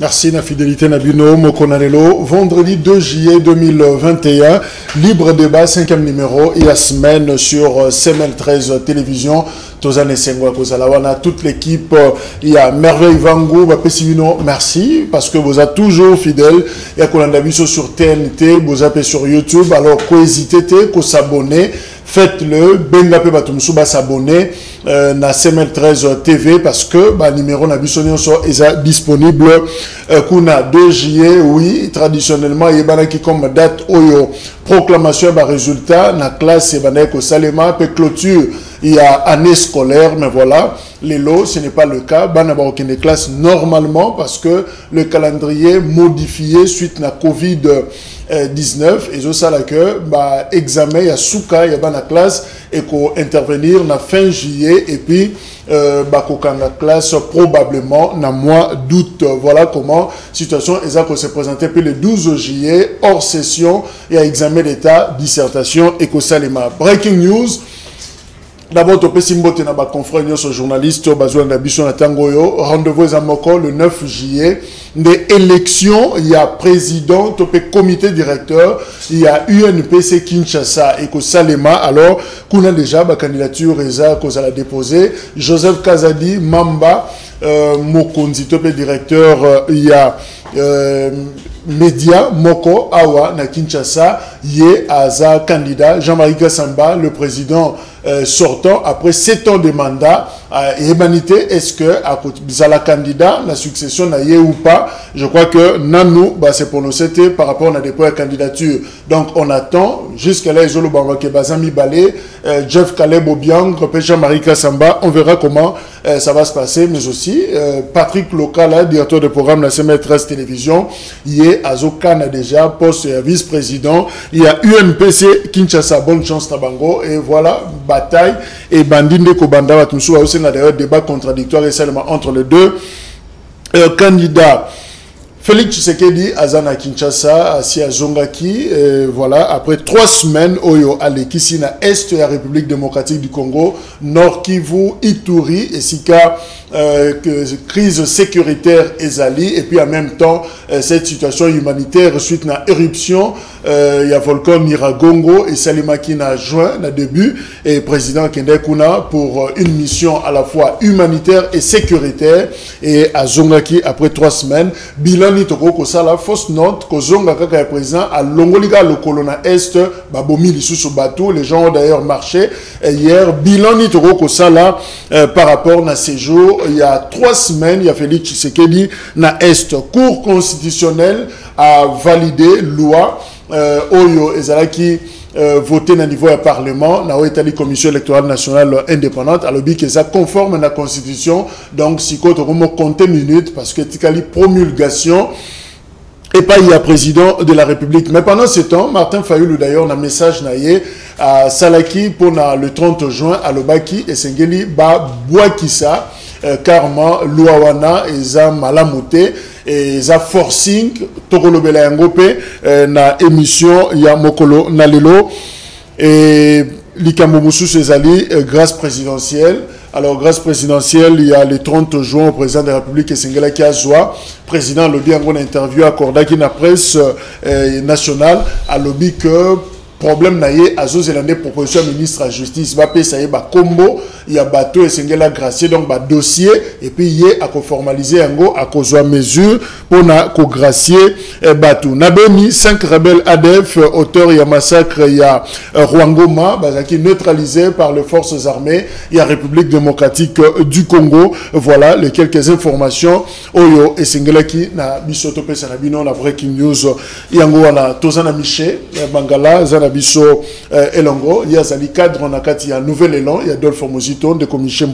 Merci la fidélité Nabino Mokonarelo. Vendredi 2 juillet 2021, libre débat, 5e numéro, il y a semaine sur CML 13 télévision. Tozane Sengwa Kozalawana, toute l'équipe, il y a Merveille Vangou, Bapesivino, merci, parce que vous êtes toujours fidèles. Il y a Kolandabiso sur TNT, vous appelez sur YouTube, alors hésitez, qu'on s'abonner. Faites-le, Bengape Batumsu va s'abonner na CML 13 TV parce que le numéro Nabisonion est disponible kuna 2 juillet, oui, traditionnellement, il y a qui comme date oyo proclamation de résultat na classe Ebaneko Salema, pe clôture, il y a année scolaire, mais voilà, les lots, ce n'est pas le cas, Banaba aucune classe normalement parce que le calendrier modifié suite à Covid-19 et ça là que examen il y a souka il y a la classe et qu'on intervenir na fin juillet et puis la classe probablement na mois d'août. Voilà comment situation exacte se présentait puis le 12 juillet hors session et à examen d'état dissertation et Salema. Breaking news. D'abord, tu peux s'imboter dans ma conférence sur journaliste, rendez-vous à Moko le 9 juillet. Des élections, il y a président, tu peux comité directeur, il y a UNPC Kinshasa et Salema. Alors, qu'on a déjà ma candidature, qu'on a déposé. Joseph Kazadi, Mamba, Mokonzi, tu peux directeur, il y a Média Moko Awa na Kinshasa yé aza candidat Jean-Marie Gassamba le président sortant après 7 ans de mandat et humanité est-ce que à la candidat la succession na yé ou pas. Je crois que nanou c'est pour nous c'était par rapport à dépôt de candidature, donc on attend jusqu'à là Izolo Bambake Bazami Balé Jeff Caleb Obiang Jean-Marie Gassamba, on verra comment ça va se passer, mais aussi Patrick Lokala directeur de programme de la CML 13 télévision yé Azokana déjà, poste vice-président. Il y a UNPC Kinshasa, bonne chance Tabango. Et voilà, bataille. Et Bandinde Kobanda, Batumsou, aussi d'ailleurs débat contradictoire et seulement entre les deux candidats. Félix Tshisekedi, Azana Kinshasa, Asia Zongaki, voilà, après 3 semaines, Oyo Alekisi na Est de la République démocratique du Congo, Nord Kivu, Ituri, et Sika, crise sécuritaire Ezali, et puis en même temps, cette situation humanitaire suite à éruption, il y a volcan Niragongo et Salimaki na juin, na début, et président Kende Kuna pour une mission à la fois humanitaire et sécuritaire, et à Zongaki après 3 semaines, bilan ni toko ko sala fausse note ko zonga kaka président à Longolika le colonna est babomi lisusu bateau, les gens ont d'ailleurs marché hier. Bilan ni toko ko sala par rapport à ces jours il y a 3 semaines il y a Félix Tshisekedi na est cour constitutionnelle a validé loi oyo ezalaki voté na niveau du Parlement, na Itali Commission électorale nationale indépendante, alors que ça conforme à la Constitution, donc si on compte minutes parce que tikali promulgation et pas il y a président de la République. Mais pendant ce temps, Martin Fayulu d'ailleurs a un message naïe à Salaki pour le 30 juin à Lobaki et Sengeli ba Bouakissa carrément Louawana et za Malamute et za forcing Tokolobela Yangope na émission ya Mokolo Nalelo et Likambomusu Sezali grâce présidentielle. Alors, grâce présidentielle, il y a le 30 juin au président de la République, Sengela Kiazwa, président lobby en interview accordé à la presse nationale, à lobby que problème naïe à Zozélande proposition ministre de la justice va payer ça y est combo il y a bateau et Sengela gracier donc dossier et puis il y a à formaliser un go à cause de mesure pour na ko gracier bateau nabemi 5 rebelles ADF auteur il y a massacre il y a Rwangoma qui neutralisé par les forces armées il y a République démocratique du Congo. Voilà les quelques informations oyo et Sengela qui na bisoto pesa na bino la breaking news yango wana tozana miché bangala zana biso elongo il y a zali cadre on a kati ya nouvel élan il y a Dolph Mozito de commission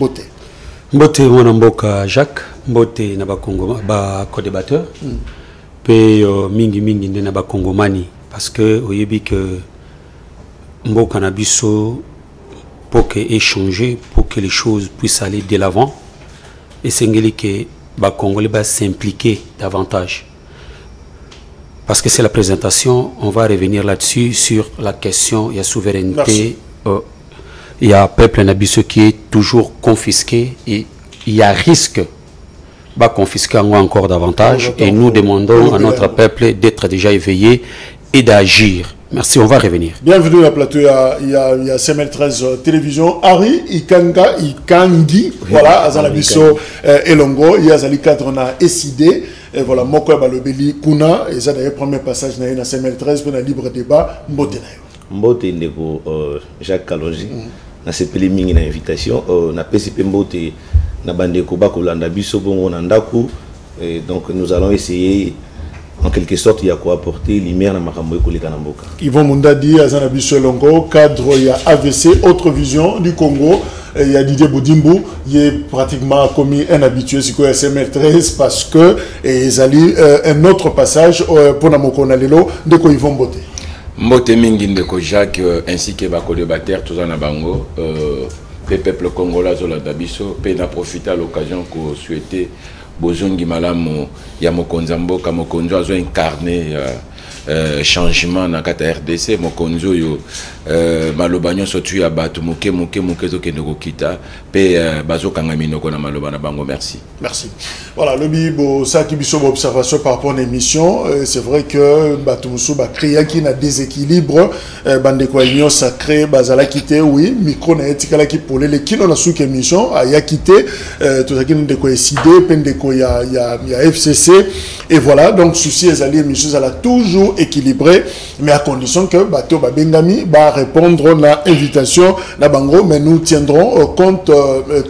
Mbote mwana mboka Jacques Mbote na ba Congo ba co-débatteur pe mingi nde na ba Congomani parce que oyebi que mboka na biso pour que échanger pour que les choses puissent aller de l'avant et sengeli que ba Congolais ba s'impliquer davantage. Parce que c'est la présentation, on va revenir là-dessus, sur la question, il y a souveraineté, il y a peuple nabiso qui est toujours confisqué et il y a risque va confisquer encore davantage. Et nous demandons à notre peuple d'être déjà éveillé et d'agir. Merci, on va revenir. Bienvenue à plateau, il y a CML13 Télévision. Harry Ikangi, voilà, Azalabiso Elongo, il y a Zali cadre, on a SID, et voilà, Moko Balobeli Kuna, et ça d'ailleurs, premier passage dans CML13 pour un libre débat, Mbote Mbote Ndeko Jacques Kalonji, na sepeli mingi na invitation, na PCP Mbote, na Bandeko Bakolanda Biso Bongo Nandaku, et donc nous allons essayer. En quelque sorte, il y a quoi apporter lumière dans Makambo et Kanamboka. Yvon Mundadi, Azanabi Solongo, cadre, il y a AVC, autre vision du Congo. Il y a Didier Boudimbo, il est pratiquement commis un habitué sur SML13 parce que ils allaient un autre passage pour Namoko Nalelo de Yvon Mbote. Mbote Mingi Ndeko Jacques ainsi que Bako débatteur, tous en Abango, le peuple congolais, Zola Dabiso, peut en profiter à l'occasion qu'on souhaitait. Bozongi malamu ya mokonza mboka mokonzo azo incarné changement na kata RDC mokonzo yo maloba nyonso tu ya batu muke zo kende kokita pe bazo kanga minoko na maloba na bango. Merci. Merci. Voilà, le bibo ça qui biso observation par rapport à l'émission, c'est vrai que batu musu ba créer qui na déséquilibre bande ko union sacré bazala quitté oui micro na etikala ki pour les kino na sous émission a ya quitté tout ça qui nous de ko décider pende ko il y a FCC et voilà donc souci les alliés émissions ça l'a toujours équilibré mais à condition que bateau ba bengami ba répondre na invitation na bango mais nous tiendrons compte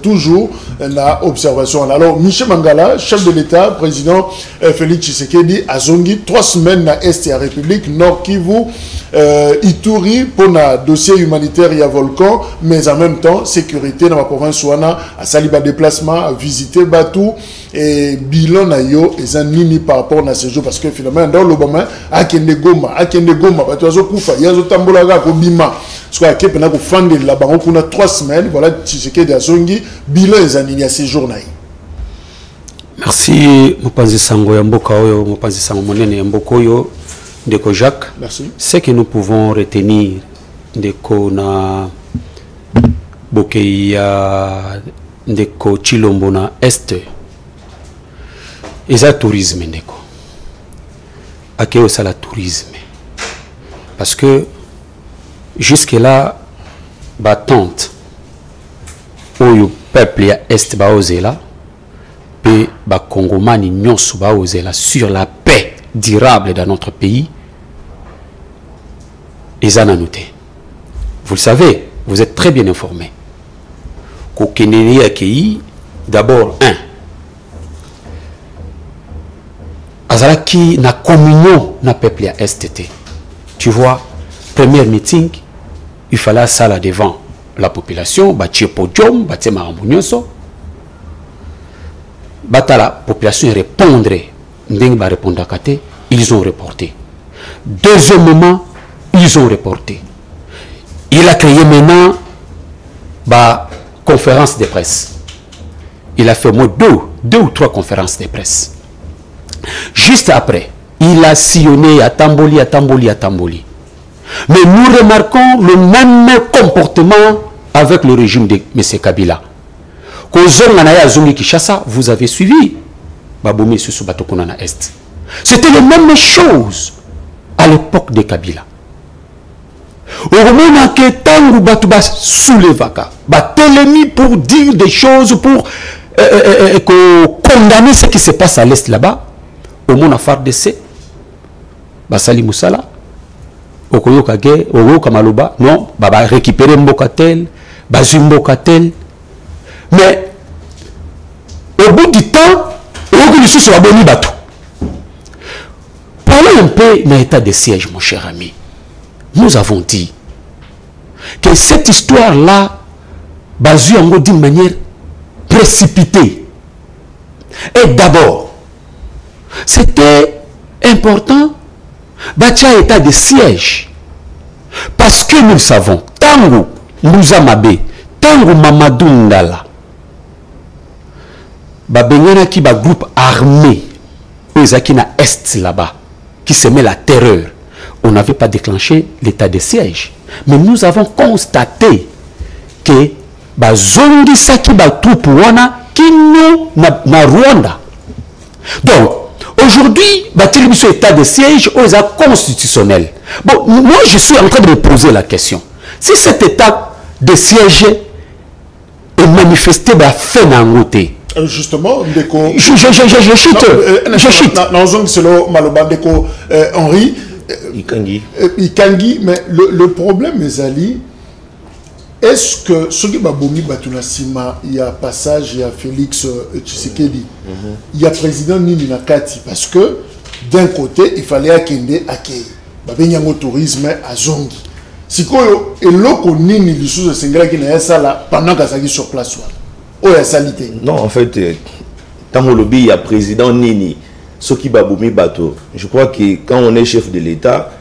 toujours na observation. Alors Michel Mangala, chef de l'État, président Félix Tshisekedi azongi 3 semaines na Est et à République Nord Kivu Ituri pour na dossier humanitaire et à volcan mais en même temps sécurité dans la province Ouana à Saliba déplacement à visiter Batou et bilan na yo et nini par rapport à ce jour parce que finalement dans l'Obama akende goma bato azo kufa yazo tambola ga ko bima soit que pena ko fande la bango kuna 3 semaines voilà Tshisekedi azongi bilan et nini à ces jours naï. Merci Mopanzi Sango ya mboka oyo Mopanzi Sango monene ya mboka oyo Ndeko Jacques. Merci. Ce que nous pouvons retenir Ndeko na Bokeya Ndeko Chilombo na Est et ça tourisme Ndeko. Akeo ça la tourisme. Parce que jusque là battante oyo peuple ya Est ba ozela pe ba Congomani nyonso ba ozela sur la paix durable dans notre pays. Et ça n'a noté. Vous le savez, vous êtes très bien informés. Qu'au accueilli, d'abord, Azalaki na communion na peuple à STT. Tu vois, premier meeting, il fallait ça là devant la population, bâtir podium, bâtir marambounioso. Bata la population répondrait, n'denga répondre à kate, ils ont reporté. Deuxième moment, ils ont reporté. Il a créé maintenant la conférence de presse. Il a fait au moins deux ou trois conférences de presse. Juste après, il a sillonné à Tamboli. Mais nous remarquons le même comportement avec le régime de M. Kabila. Vous avez suivi c'était la même chose à l'époque de Kabila. Au moment que Tangu Batouba soulevaka, Batelemi pour dire des choses, pour condamner ce qui se passe à l'Est là-bas, au moment à FARDC, Basali Moussala, Okoyo Kage, Okoyo Kamaloba, non, Baba récupérer Mbokatel, Bazumbokatel. Mais au bout du temps, Okoyo sur la bonne bateau. Parlons un peu d'un état de siège, mon cher ami. Nous avons dit que cette histoire-là, basée d'une manière précipitée. Et d'abord, c'était important, bâtir état de siège. Parce que nous savons, Tango Mouzamabe, Tango Mamadou Ndala, Babengana qui ba groupe armé, qui na Est là-bas, qui se met la terreur. On n'avait pas déclenché l'état de siège. Mais nous avons constaté que Bazondi Saki ba troupe wana qui nous na Rwanda Donc, aujourd'hui, télévision état de siège aux états constitutionnels. Bon, moi, je suis en train de me poser la question. Si cet état de siège est manifesté par fait n'angoté. Justement, je chute. Je chute. Henri. Ikangi, mais le problème, Ezali, est-ce que ce qui babomi batunasima, il y a passage, il y a Félix Tshisekedi, il y a président Nini Nakati, parce que d'un côté, il fallait akende akei, babenyango tourisme à Zongi. Si quoi et l'autre Nini du sous Sengala qui n'a ça là pendant qu'il sur place, oh la salité. Non, en fait, tant que lobby, il y a président Nini, ce qui babomi bateau. Je crois que quand on est chef de l'État,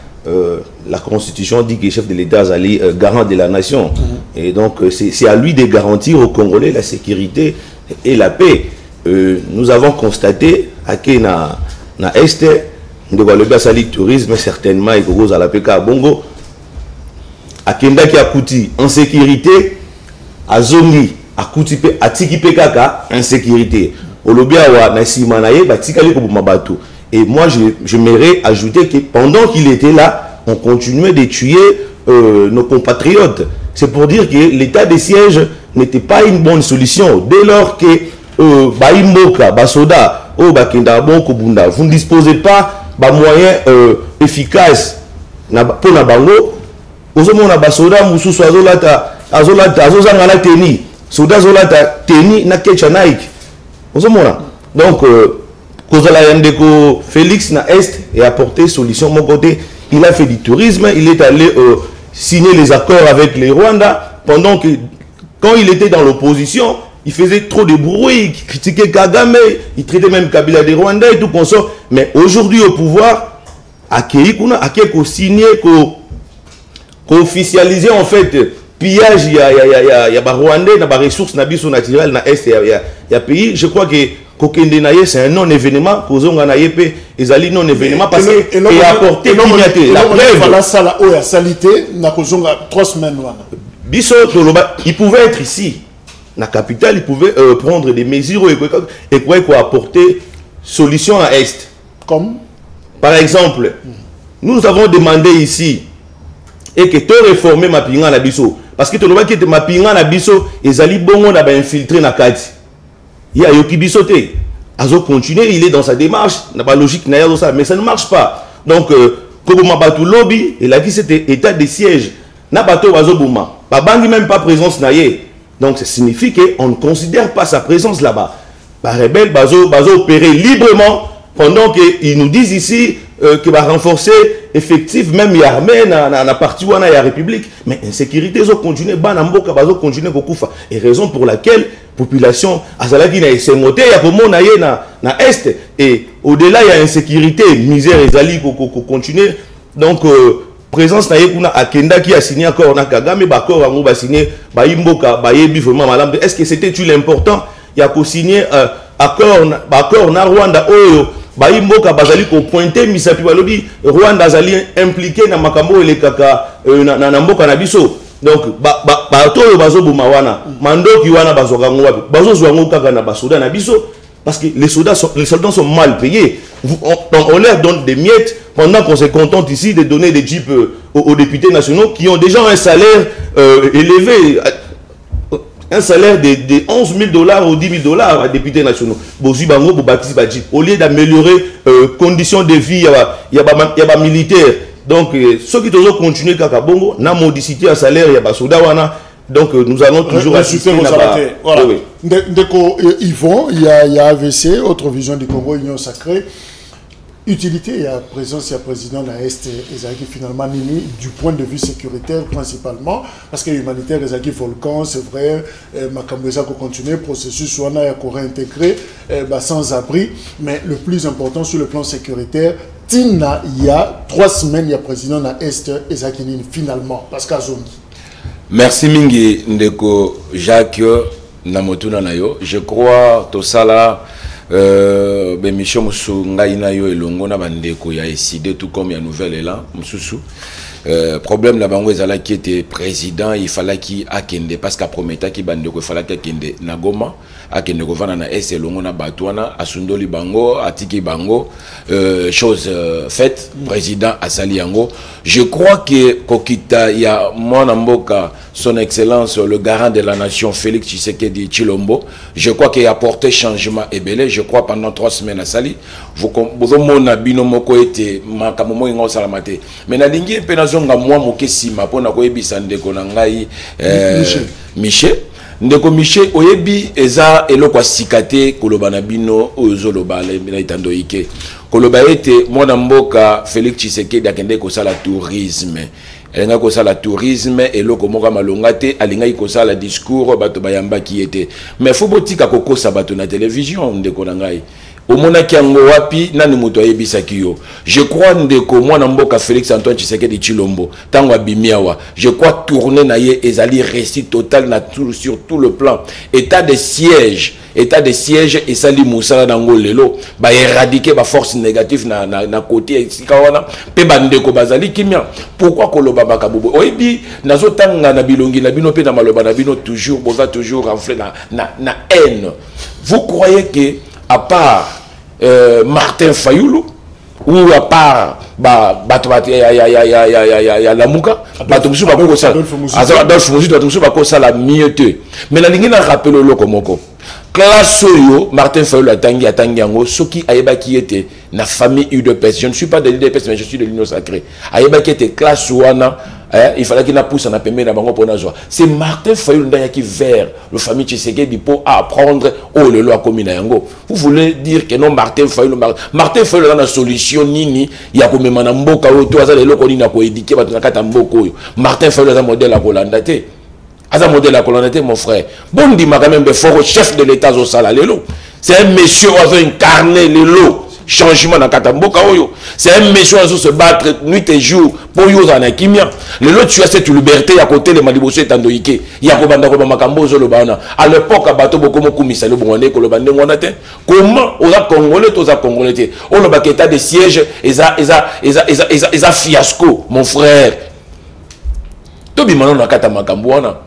la Constitution dit que le chef de l'État est garant de la nation. Et donc, c'est à lui de garantir aux Congolais la sécurité et la paix. Nous avons constaté que na Est, nous devons le tourisme, certainement, et que à la PK à Bongo, à Kenda qui a coûté en sécurité, à Zongi, à Kouti, à Tiki Pekaka, insécurité. Au lobby à Nassimanaye, Batikali Kobumabato. Et moi, j'aimerais ajouter que pendant qu'il était là, on continuait de tuer nos compatriotes. C'est pour dire que l'état de siège n'était pas une bonne solution. Dès lors que Baïmboka, Basoda, Bakenda, Kobunda, vous ne disposez pas de moyens efficaces pour la bango, vous avez Basoda, Moussou, Azolata, Azozangana Teni, Soda Zolata, Teni, Nakechanaik. Donc, Félix na Est et apporté solution. Mon côté, il a fait du tourisme, il est allé signer les accords avec les Rwandais pendant que, quand il était dans l'opposition, il faisait trop de bruit, il critiquait Kagame, il traitait même Kabila des Rwandais et tout comme ça. Mais aujourd'hui au pouvoir, à signé, officialiser en fait pillage, il y a des Rwandais, il y a des ressources naturelles, il y a pays. Je crois que c'est un non-événement, ils allaient non-événement parce qu'il a apporté dignité. La preuve, il pouvait être ici, la capitale, il pouvait prendre des mesures et quoi apporter solution à Est. Comme par exemple, nous avons demandé ici et que tu réformer ma pinga na biso parce que tu vois que ma pinga na biso ils allaient bongo na ba infiltrer na kati. Il y a Yoki Bissoté. Azo continuer, il est dans sa démarche, n'a pas logique, mais ça ne marche pas. Donc, comme Mabatou lobby, il a dit c'était état de siège. N'a pas tout Azo Bouma. Pas bangi même pas présence naïe. Donc, ça signifie qu'on ne considère pas sa présence là-bas. Bah, rebelle, bazo opérer librement pendant qu'ils nous disent ici qu'il va renforcer effectif, même il y a armée, na partie où il y a République. Mais insécurité, ils ont continué, banamboka, bazo continuer Kokufa. Et raison pour laquelle population azalaki na esengote ya komona ye na Est et au-delà il y a insécurité, misère ezali continuer. Donc présence na ye kuna akenda qui a signé accord na Kagame ba accord ngo ba signé ba imboka ba yebi vraiment madame. Est-ce que c'était l'important il y a ko signer accord na Rwanda oyo ba imboka bazali ko pointer misapi balobi Rwanda azali impliqué na makambo ele kaka na mboka na biso. Donc bazo bumawana mandoki wana bazoka ngwapi bazo zwango kaka na basoda na biso parce que les soldats sont mal payés. On leur donne des miettes pendant qu'on se contente ici de donner des jeeps aux députés nationaux qui ont déjà un salaire élevé, un salaire de 11 000 $ ou 10 000 $ à députés nationaux. Au lieu d'améliorer conditions de vie, il y a des militaires. Donc, ceux qui doivent continuer à Bongo, na modicité à salaire, il y a Basodawana. Donc, nous allons toujours assister à voilà. Oui. Yvon, il y a AVC, autre vision du Congo, Union Sacrée. Utilité, il y a présence, il y a président de l'Est, Ezaki finalement Nini, du point de vue sécuritaire principalement, parce que l'humanitaire, Ezaki Volcan, c'est vrai, Makambeza qu'on continue, processus, soit on a réintégré, sans abri, mais le plus important sur le plan sécuritaire, Tina, il y a 3 semaines, il y a président de l'Est, Ezaki Nini, finalement, parce qu'à Zongi. Merci Mingi Ndeko Jacques Namotuna Nayo. Je crois tout ça là. Bemisho musu ngai na yo elongo na bandeko ya décidé tout comme ya nouvelle là mususu problème la bango ezala qui était président, il fallait qu'il akende parce qu'à prometa qui bande ko fallait qu'il akende na Goma, akende ko vana na eselongo na batwana asundoli bango, atiki bango, chose faite, président asali yango. Je crois que kokita ya mwana mboka son excellence le garant de la nation Félix Tshisekedi Tshilombo, je crois qu'il a apporté changement et belé, je crois pendant 3 semaines à Sali, vous mona bino moko ete makamomo ngo salamate. Mais na lingi pe nazonga mwa moke sima pona ko yebisa ndeko na ngai Michel ndeko Michel oyebi eza eloko sikate koloba na bino ozoloba na itando ike koloba ete mwana mboka Félix Tshisekedi akende ko sala tourisme. Elenga ko sala tourisme eloko moka malonga te alinga ko sala discours bato bayamba ki ete mais faut botika kokosa bato na télévision ndeko na ngai omona kiango wapi nani muto ayebisa kiyo. Je crois ndeko mwana mboka Félix Antoine Tshisekedi Tshilombo tango abimiawa je crois tourner na ye ezali récit total na tout, sur tout le plan état de siège et sali musala nango lelo ba éradiquer ba force négative na côté sikawana pe bandeko bazali kimia. Pourquoi koloba bakabubo oyebi nazotanga na bilongi na bino pe na maloba na bino toujours boza toujours enflé na haine. Vous croyez que à part Martin Fayoulou ou à part ya Lamuka bato musu ba ko sala Adolphe Musu bato musu ba ko sala mieux te mais la lingi na rappel lo komoko classe yo Martin Fayoulou atangi yango soki ayeba ki était na famille UDPS. Je ne suis pas de l'UDPS mais je suis de l'Union Sacrée. Ayeba ki était classe wana il fallait qu'il na pousse na pembe na bango pona joie. C'est Martin Fayoulou ndaya qui vers le famille Tshisekedi pour apprendre au lelo a komina yango. Vous voulez dire que non Martin Fayoulou dans la solution nini ya komema na mboka oto aza lelo ko nini na ko éduquer bato na kata mboko oyo. Martin Fayoulou za modèle à Kolanda te. Aza modèle à Kolanda te mon frère. Bon dit ma quand même fort chef de l'état au sala lelo. C'est un monsieur qui a incarné lelo. Changement dans Katamboka oyo. C'est un monsieur qui se battre nuit et jour pour yo za na kimia. Le lot tu as cette liberté à côté de Maliboso et Tandoike. Ya ko banda ko makambo zo lo bana. À l'époque bato boko mo kumisa le bongone ko lo bande ngona te. Comment on a congolais to za congolais te. On lo baketa de siège eza fiasco mon frère. To bi manon na kata makambo wana.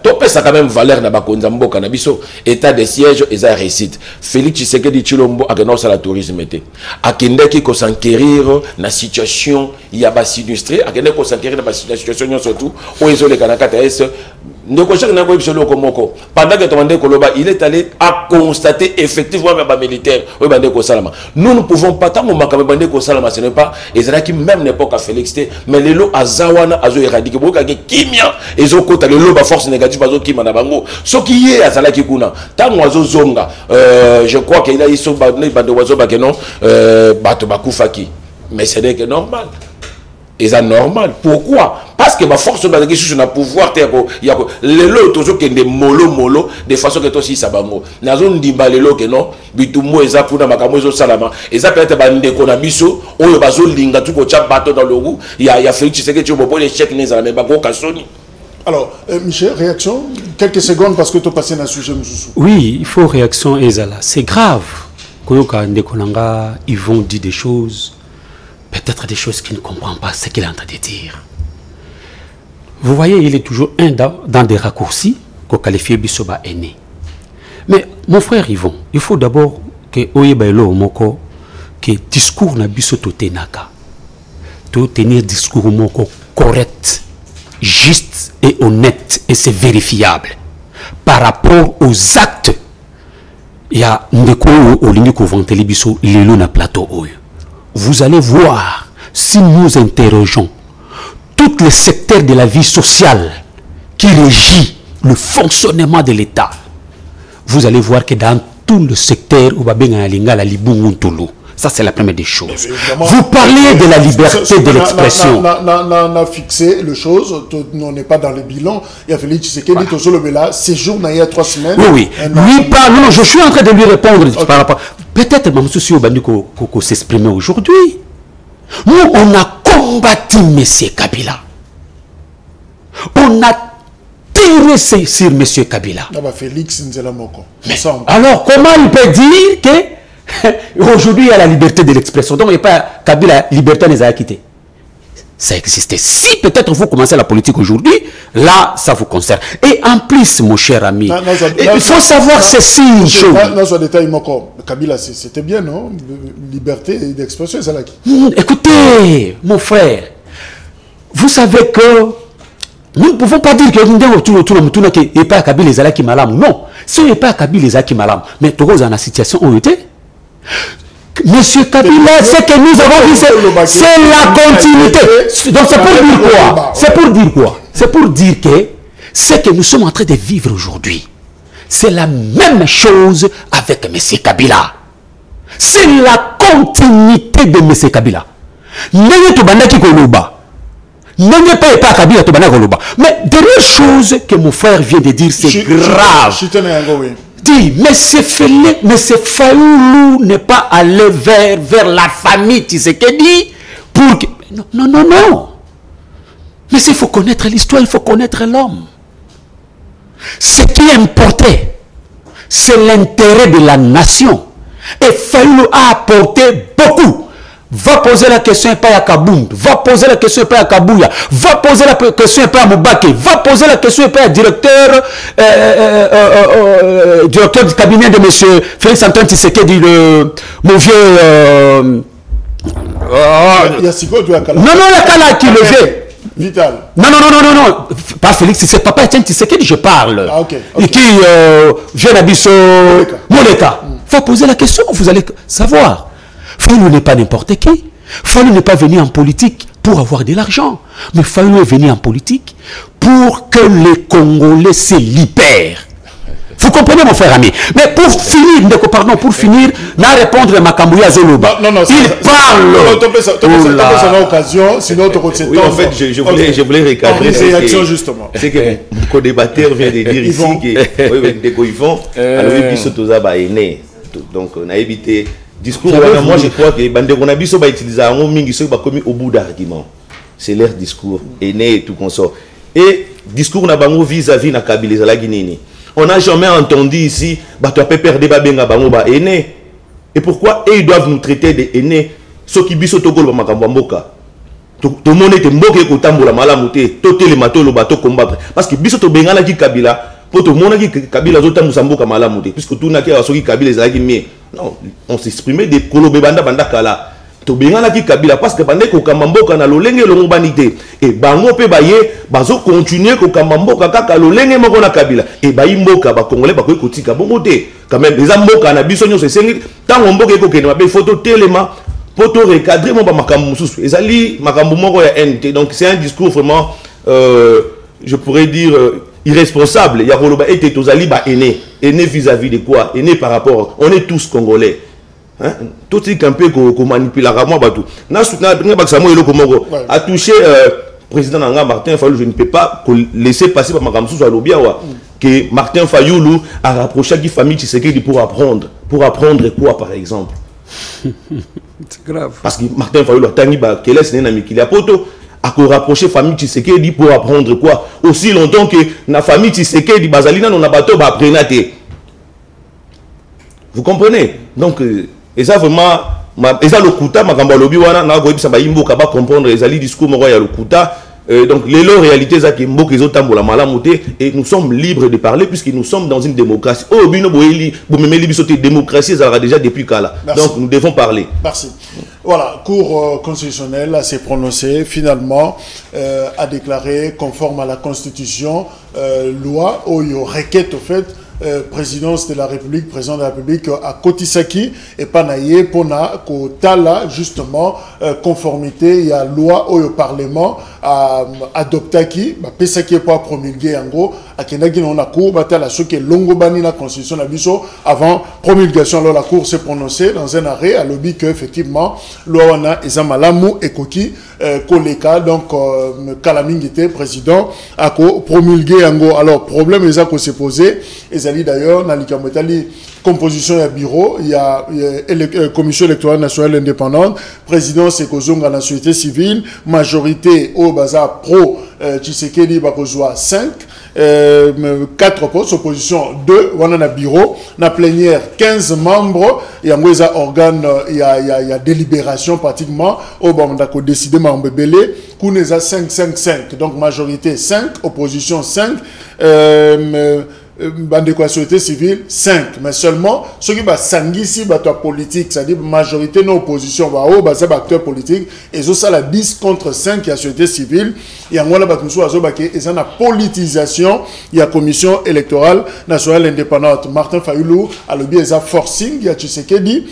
Topé ça quand même valeur na bakonza mboka na biso état de siège et ça récite Félix Tshisekedi Tshilombo a non ça la tourisme était akende ki ko s'enquérir na situation ya ba sinistre akende ko s'enquérir na ba situation surtout o isolé kanakata es ndeko chak na ko bisolo ko moko pendant que tomande koloba il est allé à constater effectivement ba militaire o bande ko salama nous ne pouvons pas tant makambe bande ko salama ce n'est pas ezala ki même n'époque à Félix mais les lo azawana azo éradiquer boka ke kimia ezo kota le lo ba force négative bazo kima na bango soki ye azala ki kuna tango azo zonga je crois qu'il a iso bande wazo ba que non bato bakufaki mais c'est que normal. Et c'est normal. Pourquoi? Parce que ma force de sur le pouvoir, les lots toujours que des molo de façon que toi aussi ça va mourir. N'a zone dimba les lots que non, bitumo eza pour na makamozo salama. Eza peut-être bande konabiso, oyo bazo linga tout ko tcha bateau dans le roue. Il y a Félix Tshisekedi tu bobo les chèques les ala même bako kasoni. Alors, Michel, réaction quelques secondes parce que tu as passé un sujet Moussou. Oui, il faut réaction ezala. C'est grave. Koyoka ndekonanga, ils vont dire des choses. Peut-être des choses qu'il ne comprend pas ce qu'il est en train de dire. Vous voyez, il est toujours dans des raccourcis qu'on qualifie Bissoba aîné. Mais mon frère Yvon, il faut d'abord que Oyebelo Moko, que discours na biso totenaka, to tenir discours moko correct, juste et honnête et c'est vérifiable par rapport aux actes. Il y a ndeko olingi ko vanteli biso lelo na plateau oyo. Vous allez voir, si nous interrogeons tous les secteurs de la vie sociale qui régit le fonctionnement de l'État, vous allez voir que dans tout le secteur, ça c'est la première des choses. Vous parlez de la liberté de l'expression. On a fixé les choses, on n'est pas dans le bilan. Il a fallu que ce séjour il y a 3 semaines. Oui, lui parle, non, je suis en train de lui répondre par rapport. Peut-être même si on va s'exprimer aujourd'hui. Nous, on a combattu M. Kabila. On a tiré sur M. Kabila. Alors, comment il peut dire que aujourd'hui il y a la liberté de l'expression? Donc, il n'y a pas Kabila, liberté les a quittés. ça existait. Si peut-être vous commencez la politique aujourd'hui, là, ça vous concerne. Et en plus, mon cher ami, il faut savoir ceci, une chose. Dans ce détail, Kabila, c'était bien, non? Liberté d'expression, c'est là qui... Écoutez, mon frère, vous savez que nous ne pouvons pas dire que nous avons n'est pas Kabila les Alaki Malam. Non, ce n'est pas Kabila les Alaki Malam. Mais tout le monde dans la situation où il était. Monsieur Kabila, ce que nous avons vu, c'est la continuité. Donc c'est pour dire quoi? C'est pour dire quoi? C'est pour dire que ce que nous sommes en train de vivre aujourd'hui, c'est la même chose avec M. Kabila. C'est la continuité de M. Kabila. N'est-ce pas Kabila, mais dernière chose que mon frère vient de dire, c'est grave. Dit, mais c'est Fayoulou n'est pas allé vers la famille Tshisekedi pour que... Non. Mais il faut connaître l'histoire, il faut connaître l'homme. Ce qui est importé, c'est l'intérêt de la nation. Et Fayoulou a apporté beaucoup. Va poser la question et pas à Kabound, va poser la question et pas à Kabouya, va poser la question et pas à Moubake, va poser la question et pas à directeur du cabinet de M. Félix Antoine Tshisekedi, mon vieux... Non, la Kala qui le fait. Vital. Non, pas Félix, c'est Papa Etienne Tshisekedi, je parle. Ah, ok. Et qui vient à Bisso Moleka. Va poser la question, vous allez savoir. Fayoulou n'est pas n'importe qui. Fayoulou n'est pas venu en politique pour avoir de l'argent. Mais Fayoulou est venu en politique pour que les Congolais se libèrent. Vous comprenez, mon frère ami? Mais pour finir, pour finir, n'a répondre à Makambouya Zoloba. Non, il parle. Tu occasion, sinon tu oui, en fait, je voulais recadrer. C'est réaction justement. C'est que mon co-débatteur vient de dire ici que Yvon, alors il s'est donc on a évité. Discours, moi je crois que Bandeko Nabiso va utiliser un mot mingi ceux qui commis au bout d'argument. C'est leur discours aîné et tout consort. Et discours na bango vis-à-vis na Kabila la Guinée. On n'a jamais entendu ici bah tu as perdre débat benga bango ba aîné. Et pourquoi ils doivent nous traiter de aînés ceux qui biso tokolo ba makambo mboka. To monde te mboka ko tambola malamu te to tele matolo bato combattre parce que biso to benga na ki Kabila pour tout le monde qui Kabila zota musamboka malamu te puisque tout na ki asoki Kabila za ki mie. Non, on s'exprimait des Kolobe Banda Banda Kala. To bengana ki Kabila parce que bande ko kamamboka na lolenge lo ngobanité et bango pe baye bazo continuer ko kamamboka kaka lolenge moko na Kabila et bayi mboka ba congolais ba ko kotika bongo te quand même les mboka na biso nyo se sengi tango mboka ko kene ba photo téléma poto recadrer mo ba makambu mususu ezali makambu moko ya NT. Donc c'est un discours vraiment je pourrais dire irresponsable. Il y a Roloba et Tozali ba aîné vis-à-vis de quoi? Aîné par rapport, on est tous congolais. Hein? Tout ce qui est un peu qu'on manipule à moi batou. A touché président Nanga Martin Fayoulou, je ne peux pas laisser passer par ma gamsou à l'Obiawa que Martin Fayoulou a rapproché qui famille Tshisekedi pour apprendre. Pour apprendre quoi par exemple? C'est grave. Parce que Martin Fayoulou a tani ba keles n'est ami qu'il a poto. À rapprocher famille Tshisekedi pour apprendre quoi? Aussi longtemps que la famille Tshisekedi Bazalina non abato ba prenate. Vous comprenez? Donc et ça vraiment et ça le kuta makamba lobi wana na go bisa ba imboka ba comprendre les ali discours mo ya le kuta. Donc les lois réalités ça qui mboka ezotambola malamu te et nous sommes libres de parler puisque nous sommes dans une démocratie. Oh bino boeli bo memeli biso te démocratie ça déjà depuis kala. Donc nous devons parler. Merci. Voilà, Cour constitutionnelle s'est prononcée, finalement, a déclaré conforme à la Constitution, loi où il y a requête au fait, présidence de la République, président de la République à Kotisaki et Panaye Pona Kotala justement conformité il y a loi au Parlement à adopter qui Pesaki pour promulguer en gros à Kenagi on a cour batala ce qui est longo bani la constitution la biso avant promulgation alors la cour s'est prononcée dans un arrêt à lobby que effectivement loi wana ezamalamu ekoki koleka donc Kalamingite président a promulgué en gros alors problème les a s'est posé ezali d'ailleurs na likamotali composition ya bureau il y a commission électorale nationale indépendante présidence et kozonga la société civile majorité au bazar pro Tshisekedi bakozwa 5 4 postes, opposition 2, on a bureau, na plénière 15 membres, il y a un organe, il y a délibération pratiquement, au bon, on a décidé, mais on peut belé, qu'on est à 5-5-5, donc majorité 5, opposition 5, bande de société civile 5, mais seulement ceux qui va s'anguissi la politique, c'est-à-dire majorité non opposition va haut, c'est acteur politique, et ça la 10 contre 5 qui a société civile, et en voilà ils ont la politisation, il y a commission électorale nationale indépendante. Martin Fayoulou a le biais de forcing, il y a Tshisekedi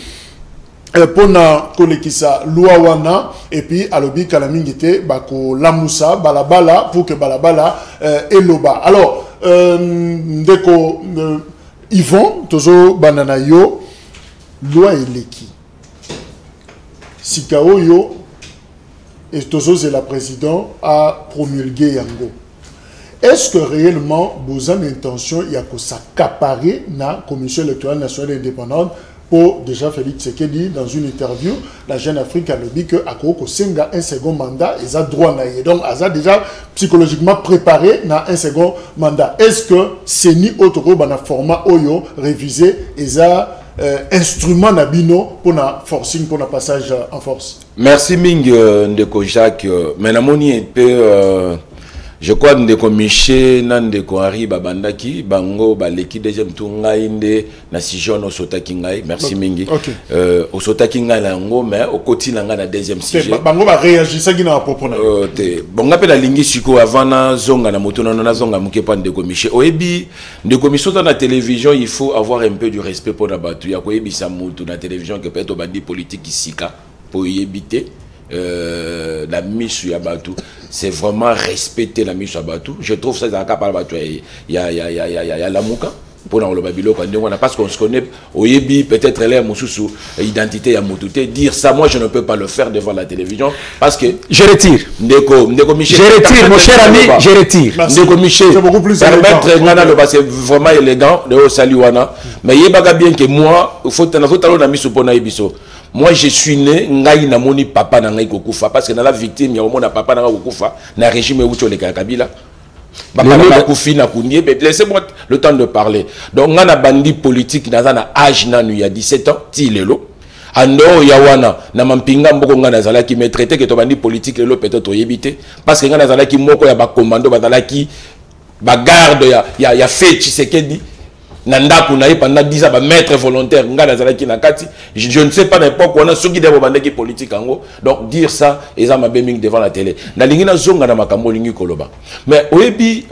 pour na kolekisa loi wana et puis alobi kalamingite bako lamoussa balabala pour que balabala eloba. Alors ndeko Yvon tozo banana yo loi eleki sikao yo et tozo c'est la président a promulgué yango. Est-ce que réellement vous avez l'intention il y a que ça s'accaparer na commission électorale nationale indépendante? Pour déjà Félix Tshisekedi dans une interview, la Jeune Afrique a dit que Akoko Senga un second mandat, ils ont droit à y. Donc, ils ont déjà psychologiquement préparé dans un second mandat. Est-ce que c'est ni autre format Oyo révisé, ils ont instrument nabino pour na forcing pour na passage en force? Merci Ming Ndeko Jacques. Mais la monnaie peut je crois ndeko Miché ndeko Henri babandaki bango baleki deuxième tour ngai nde na sijon osotaki ngai merci mingi osotaki ngai lango mais au côté nanga na deuxième sujet bango ba réagissaki na propos na te bonga pe la lingi siko avant na zonga na moto na zonga muke pa ndeko Miché oyebi ndeko Miché dans la télévision il faut avoir un peu du respect pour la batu ya koyebi sa mutu na télévision que peut-être bandi politique isika pour y éviter la mise ya batu c'est vraiment respecter la mise à Batou. Je trouve ça dans le cas par Batou. Il y a la mouka pour le babilo parce qu'on se connaît au Yebi peut-être l'air Moussou identité à Moutouté dire ça moi je ne peux pas le faire devant la télévision parce que je retire Ndeko Miché je retire mon cher ami je retire Ndeko Miché permettre ngana le c'est vraiment élégant de Saliwana mais yebaga bien que moi il faut talon na miso pona ebiso. Moi, je suis né, ngai na moni papa na ngai kokufa parce que na la victime, il y a au moins papa na kokufa na régime où tu le Kabila. Papa na kokufi na kunye, mais laissez-moi le temps de parler. Donc, on a bandi politique na âge na il y a 17 ans, ti lelo. Ando yawana na mampinga mboko ngana zala qui me traité que to bandi politique lelo peut-être oyebité parce que ngana zala ki moko ya ba commando ba zala ki ba garde ya fait Tshisekedi. Nandaku na pendant 10 ans ba maître volontaire ngana zalaki na kati je ne sais pas n'importe quoi on a ceux qui devant bandeki politique ango donc dire ça et ça m'a beming devant la télé na lingi na zonga na makambo lingi koloba mais oyebi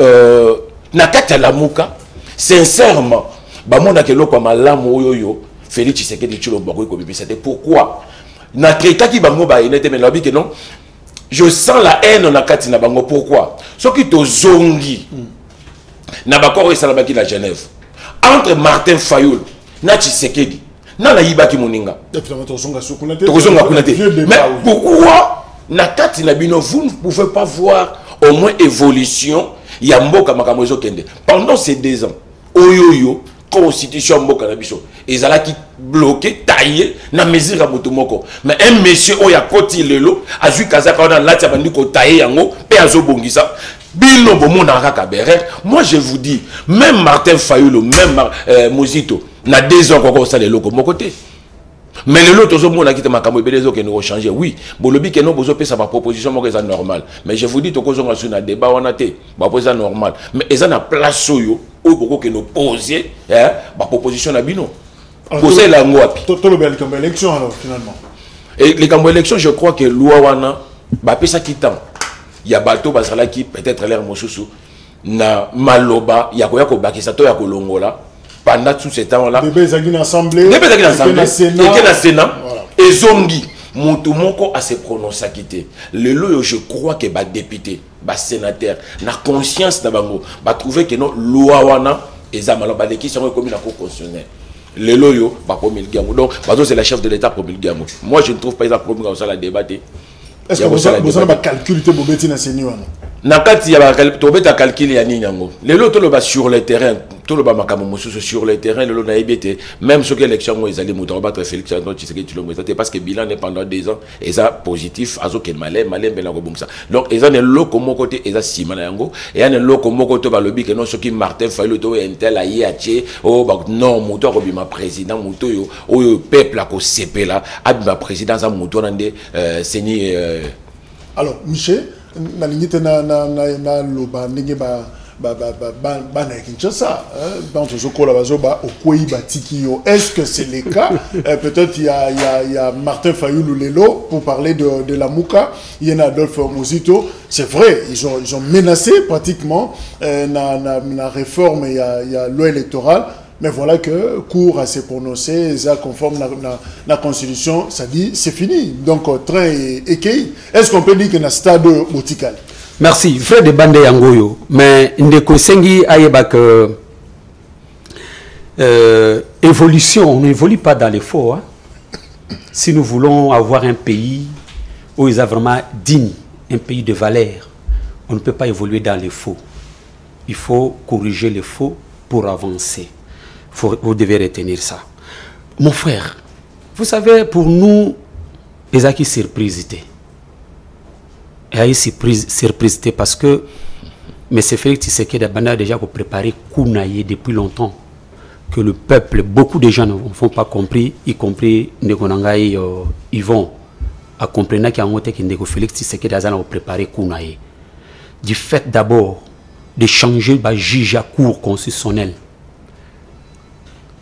na kati la muka sincèrement ba mona ke loko malamu oyoyo Félix Tshisekedi tshilo bako ko bibisa c'était pourquoi na traita ki bango ba inete mais lobi que non je sens la haine na kati na bango pourquoi ceux qui to zongi na bakoro esalabaki na Genève entre Martin Fayoul na Tshisekedi na la yibaki moninga mais pourquoi na kati na bino vous ne pouvez pas voir au moins évolution ya mboka makamozo kende pendant ces 2 ans oyoyo constitution mboka na biso ezalaki bloqué taillé na mesure motomoko mais un monsieur oya koti lelo azui kazaka na lati bandi ko tailler yango pe azobongisa bino bomona kaka berer. Moi je vous dis même Martin Fayoulou même Mozito na 2 ans quoi ça les locaux mon côté mais les autres hommes qui te makambo belé zo que nous changer oui bolobi que non bozo pe ça va proposition mo que ça normal mais je vous dis to ko zo sur na débat wana te ba poser normal mais eza na place soyo o boko que nous poser ba proposition na bino poser la ngwapi to le bel comme élection alors finalement et les comme élection je crois que loi wana ba pesa qui temps il y a bateau basala qui peut-être l'air mosusu na maloba ya ko bakisa to ya ko longola pendant tout ce temps là bébé zaki na assemblée et na Sénat et zongi mutu moko a se prononcer quitter le lo je crois que ba député ba sénateur na conscience na bango ba trouver que non loi wana eza maloba de qui sont comme la cour constitutionnelle le loyo ba promulguer donc bazo c'est la chef de l'état promulguer moi je ne trouve pas ça promulguer ça la débattre. Est-ce que vous avez calculé pour bêtiner na séni wana Nakati ya tobeta calcul ya nini yango. Lelo to lo ba sur le terrain, to lo ba makamo mosusu sur le terrain, lelo na ebete même ce que l'élection mo ezali muto battre Félix Antoine Tshisekedi lo metaté parce que bilan est pendant 2 ans et ça positif azo ken malé bela ko bungsa. Donc eza ne loko moko te eza simana yango et ane loko moko to ba lobi que non ce qui Martin Fayulu to intel a yache oh ba non muto ko bima président muto yo o peuple a ko sepela abima président za muto nande seni alors Michel na lingite na loba ndenge ba na Kinshasa dans ce cola bazoba okwei batiki yo. Est-ce que c'est le cas? Peut-être il y a Martin Fayulu Lelo pour parler de la Mouka, il y en a Adolphe Muzito. C'est vrai, ils ont menacé pratiquement la réforme, il y a loi électorale. Mais voilà que court à se prononcer, ça conforme la constitution, ça dit c'est fini. Donc train et quai. Est-ce qu'on peut dire qu'il y a un stade boutical? Merci. Frère de Bande Yangoyo. Mais Ndeko Sengi ayeba que évolution, on n'évolue pas dans les faux. Hein. Si nous voulons avoir un pays où ils sont vraiment dignes, un pays de valeur, on ne peut pas évoluer dans les faux. Il faut corriger les faux pour avancer. Vous devez retenir ça. Mon frère, vous savez, pour nous, les acquis surprisité. Et surprisité parce que M. Félix Tshisekedi a déjà préparé Kounaye depuis longtemps. Que le peuple, beaucoup de gens n'ont pas compris, y compris Ndekonangaï Yvon, a compris que Félix Tshisekedi a préparé Kounaye. Du fait d'abord de changer le juge à cour constitutionnel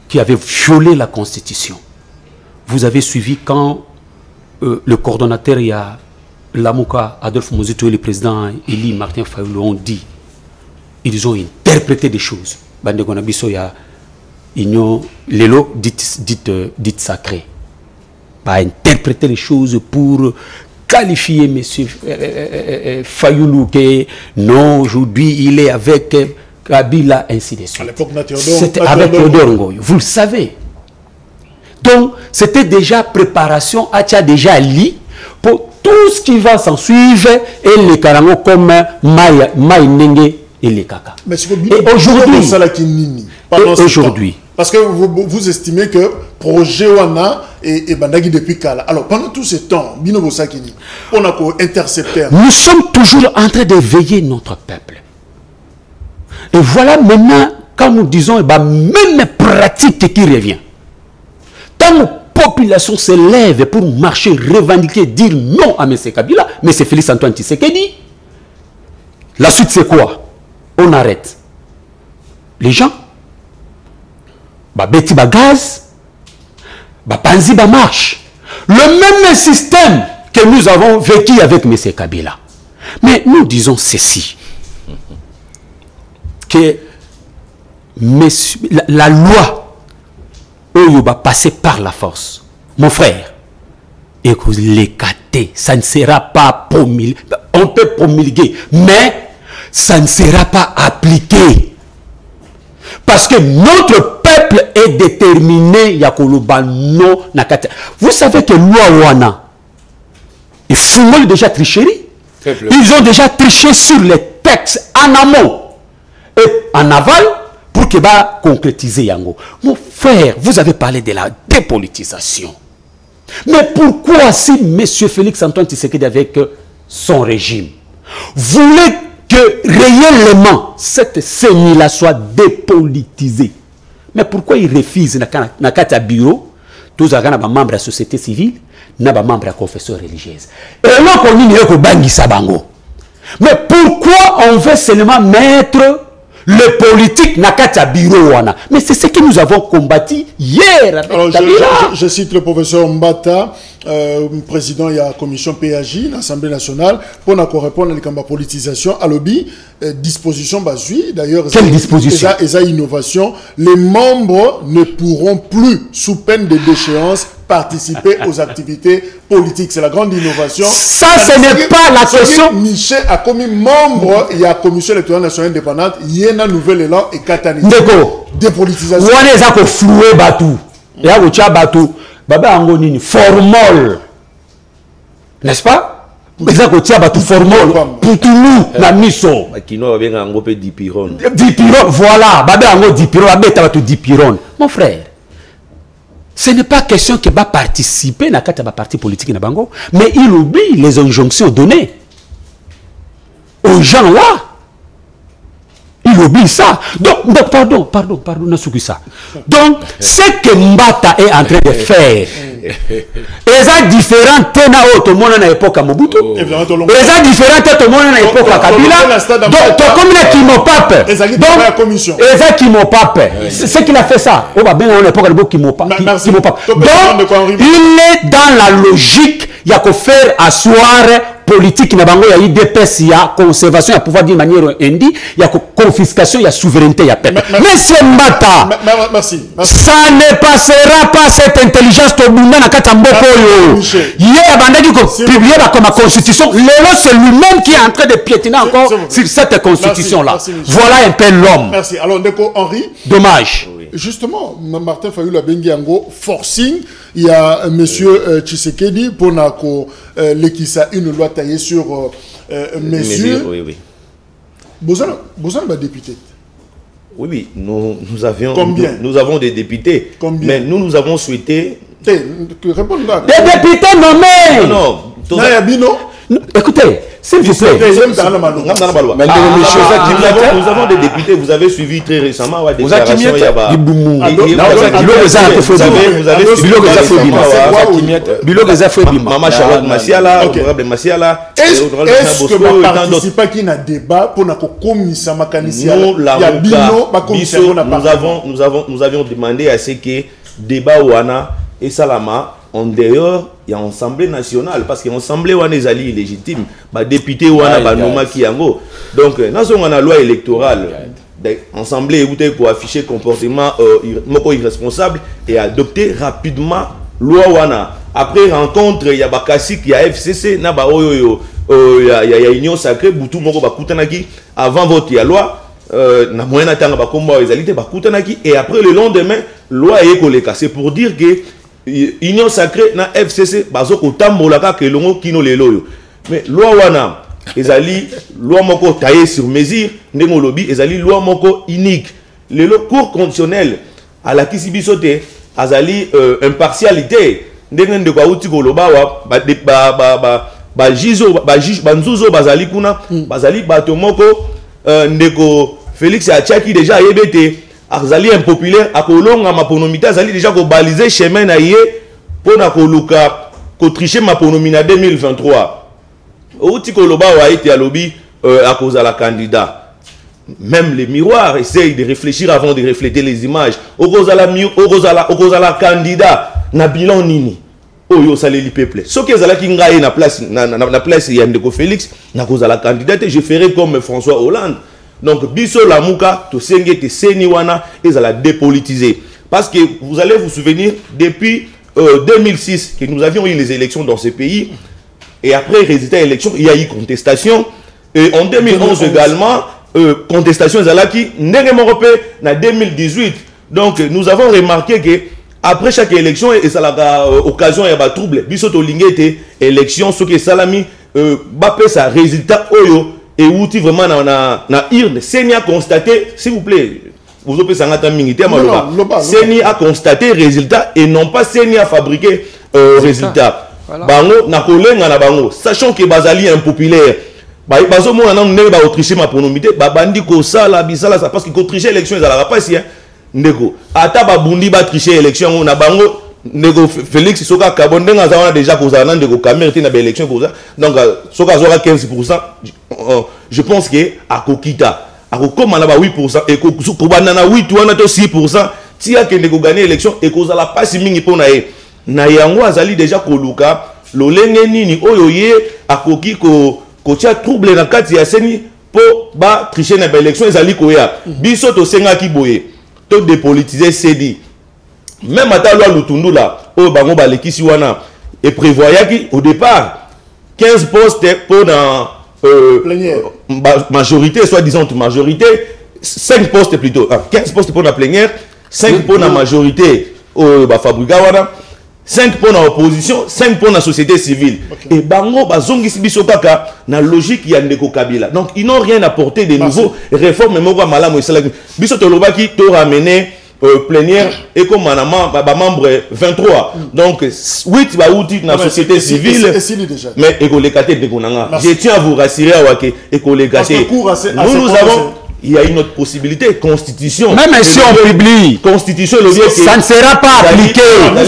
qui avait violé la Constitution. Vous avez suivi quand le coordonnateur, il y a Lamouka, Adolphe Muzito et le président Eli Martin Fayulu ont dit, ils ont interprété des choses. Bande Gonabiso, il y a Union Lelo, dites sacré. Pas interpréter les choses pour qualifier M. Fayulu que non, aujourd'hui il est avec Kabila, ainsi de suite. C'était avec Théodore Ngoyo, vous le savez. Donc, c'était déjà préparation, Atia déjà lit pour tout ce qui va s'en suivre et les Karango comme Maï Nenge et les Kaka. Mais aujourd'hui, parce que vous estimez que projet Wana et Bandagi depuis Kala. Alors, pendant tout ce temps, on a intercepté. Nous sommes toujours en train de veiller notre peuple. Et voilà maintenant, quand nous disons, même pratique qui revient. Tant la population se lève pour marcher, revendiquer, dire non à M. Kabila, M. Félix Antoine Tshisekedi, la suite c'est quoi? On arrête. Les gens, Beti gaz, Panzi marche. Le même système que nous avons vécu avec M. Kabila. Mais nous disons ceci. Que la loi va passer par la force. Mon frère, et que l'écarter, ça ne sera pas promulgué. On peut promulguer, mais ça ne sera pas appliqué. Parce que notre peuple est déterminé. Vous savez que loi Wana, ils font déjà tricherie. Ils ont déjà triché sur les textes en amont et en aval pour qu'il va concrétiser Yango. Mon frère, vous avez parlé de la dépolitisation. Mais pourquoi si M. Félix Antoine Tshisekedi avec son régime voulait que réellement cette CENI-là soit dépolitisée? Mais pourquoi il refuse dans le bureau tous les membres de la société civile, les membres de la confession religieuse? Et là, on dit que mais pourquoi on veut seulement mettre le politique Nakata bureau wana? Mais c'est ce que nous avons combattu hier. Alors je cite le professeur Mbata, président de la commission PAJ, l'Assemblée nationale, pour répondre à la politisation. À l'objet, disposition basée. D'ailleurs, quelle disposition? Et ça, innovation. Les membres ne pourront plus, sous peine de déchéance, participer aux activités politiques. C'est la grande innovation. Ça, ce n'est pas la question. Michel a commis membre, il y a la Commission électorale nationale indépendante, il y a un nouvel élan et catalysé. Dépolitisation. On est à flouer Batou. Il y a Batou. Baba Angonini, formol. N'est-ce pas? eza kotia bato formol putulu na miso bakino babenga yango mpe dipiron voilà babe yango dipiron babeta bato dipiron. Mon frère, ce n'est pas question que va participer na kati ya parti politique na bango, mais il oublie les injonctions données aux gens là. Il oublie ça. Donc pardon, ça. Donc, ce que Mbata est en train de faire, est différent de tout le monde à l'époque à Mobutu, est différent de tout le monde à l'époque à Kabila. Donc, comme il qui m'ont pas peur. Donc, qui m'ont pas peur. C'est qu'il a fait ça. On va bien à l'époque à l'époque qui m'ont pas peur. Donc, il est dans la logique, il y a qu'à faire asseoir politique na bango ya IDPS, il y a conservation, il y a pouvoir d'une manière indi, il y a confiscation, il y a souveraineté, il y a peuple. Mais c'est Mbata. Merci. Ça ne passera pas cette intelligence au monde na Katamboko yo. Il y a bandaki ko publier comme constitution. Lelo c'est lui-même qui est en train de piétiner encore sur cette constitution là. Voilà un peu l'homme. Merci. Alors Ndeko Henri. Dommage. Justement, Martin Fayulu Bengiango forcing, il y a monsieur Tshisekedi pour l'équissa une loi taillée sur mesures. Oui. Besoin de député. Oui, nous avions. Combien? Nous avons des députés. Combien? Mais nous avons souhaité. Réponds-là. Des députés nommés. Non. Écoutez, s'il vous plaît. Nous avons des députés, vous avez suivi très récemment. Vous avez Maman Charlotte Massiala, honorable Massiala. Est-ce que vous participez à un débat pour nous avions demandé à ce que débat Ouana et Salama en dehors il y a l'Assemblée nationale parce que l'Assemblée ouana est illégitime, bah député ouana bah noma kiango. Donc nous avons une loi électorale, l'Assemblée est pour afficher comportement irresponsable et adopter rapidement loi ouana. Après rencontre il y a Bakasik, il y a FCC, na ba oyo il y a Union Sacrée, Boutou moko ba kutanaki avant vote il y a loi. Na moyen atanga ba komba ezalité ba kutanaki et après le lendemain loi est koleka. C'est pour dire que Union Sacrée na FCC bazoko tambola ka kelongo kino lelo. Mais loi wana ezali loi moko taillée sur mesure ndengo lobi ezali loi moko unique. Le cours constitutionnel à la kisibisote azali impartialité ndenge ndeko auti koloba wa ba jizo banzuzo bazali kuna bazali bato moko ndeko Félix Atiaki déjà yebete azali impopulaire akolonga maponomité azali déjà ko baliser chemin na yé pona koluka ko tricher maponomi na 2023 outi koloba wa été alobi à cause de la candidat. Même les miroirs essayent de réfléchir avant de refléter les images. Au cause de la candidat na bilan nini oyo saleli peuple ce que zala kingaye na place Yandeko Félix na cause de la candidate je ferai comme François Hollande. Donc biso la muka to sengete seni wana ezala dépolitisé parce que vous allez vous souvenir depuis 2006 que nous avions eu les élections dans ce pays et après résultat élection il y a eu contestation et en 2011 également contestation zalaki ndenge moko pe na 2018. Donc nous avons remarqué que après chaque élection et ça la occasion il y a ba trouble biso to lingete élection ce que salami ba pe sa résultat oyo et outil vraiment na urne Seni a constaté s'il vous plaît vous opé sangata mingité maloba Seni a constaté résultat et non pas Seni a fabriqué résultat bango na kolenga na bango sachant que bazali impopulaire bazo mo na ndenge ba autricher ma pronomité ba bandi ko sala bisala ça parce que ko tricher élection ezala pas si ndeko ata ba bundi ba tricher élection na bango ndeko Félix soka kabondenga za déjà kozana ndeko caméra na ba élection koza donc soka zora 15%. Je pense que à Kokita, à Kokoma na ba 8% et Kokobana na 8 wana to 6%, tia ke ndeko gagner élection et kozala pas si mingi pona e. Na yango azali déjà koluka lolenge nini oyo ye akoki ko tia trouble na kati ya seni po ba tricher na ba élection ezali koya. Biso to senga ki boye. To dépolitiser cedi. Même ata loi Lutundu là, oyo bango ba lekisi wana et prévoyaki au départ 15 postes pour dans majorité, soi-disant majorité, 5 postes plutôt, 15 postes pour la plénière, 5 pour la majorité au Fabriga wana, 5 pour l'opposition, 5 pour la société civile. Et bango bazongi biso kaka na logique ya ndeko Kabila. Donc ils n'ont rien apporté de nouveaux réformes moko malamu esala. Biso tolobaki to ramener plénière et comme membre 23. Donc 8 ba outil na société civile. Mais écolégate de konanga. Je tiens à vous rassurer awake écolégate. Nous avons il y a une autre possibilité, constitution. Même si on publie, constitution, ça ne sera pas appliqué. On ne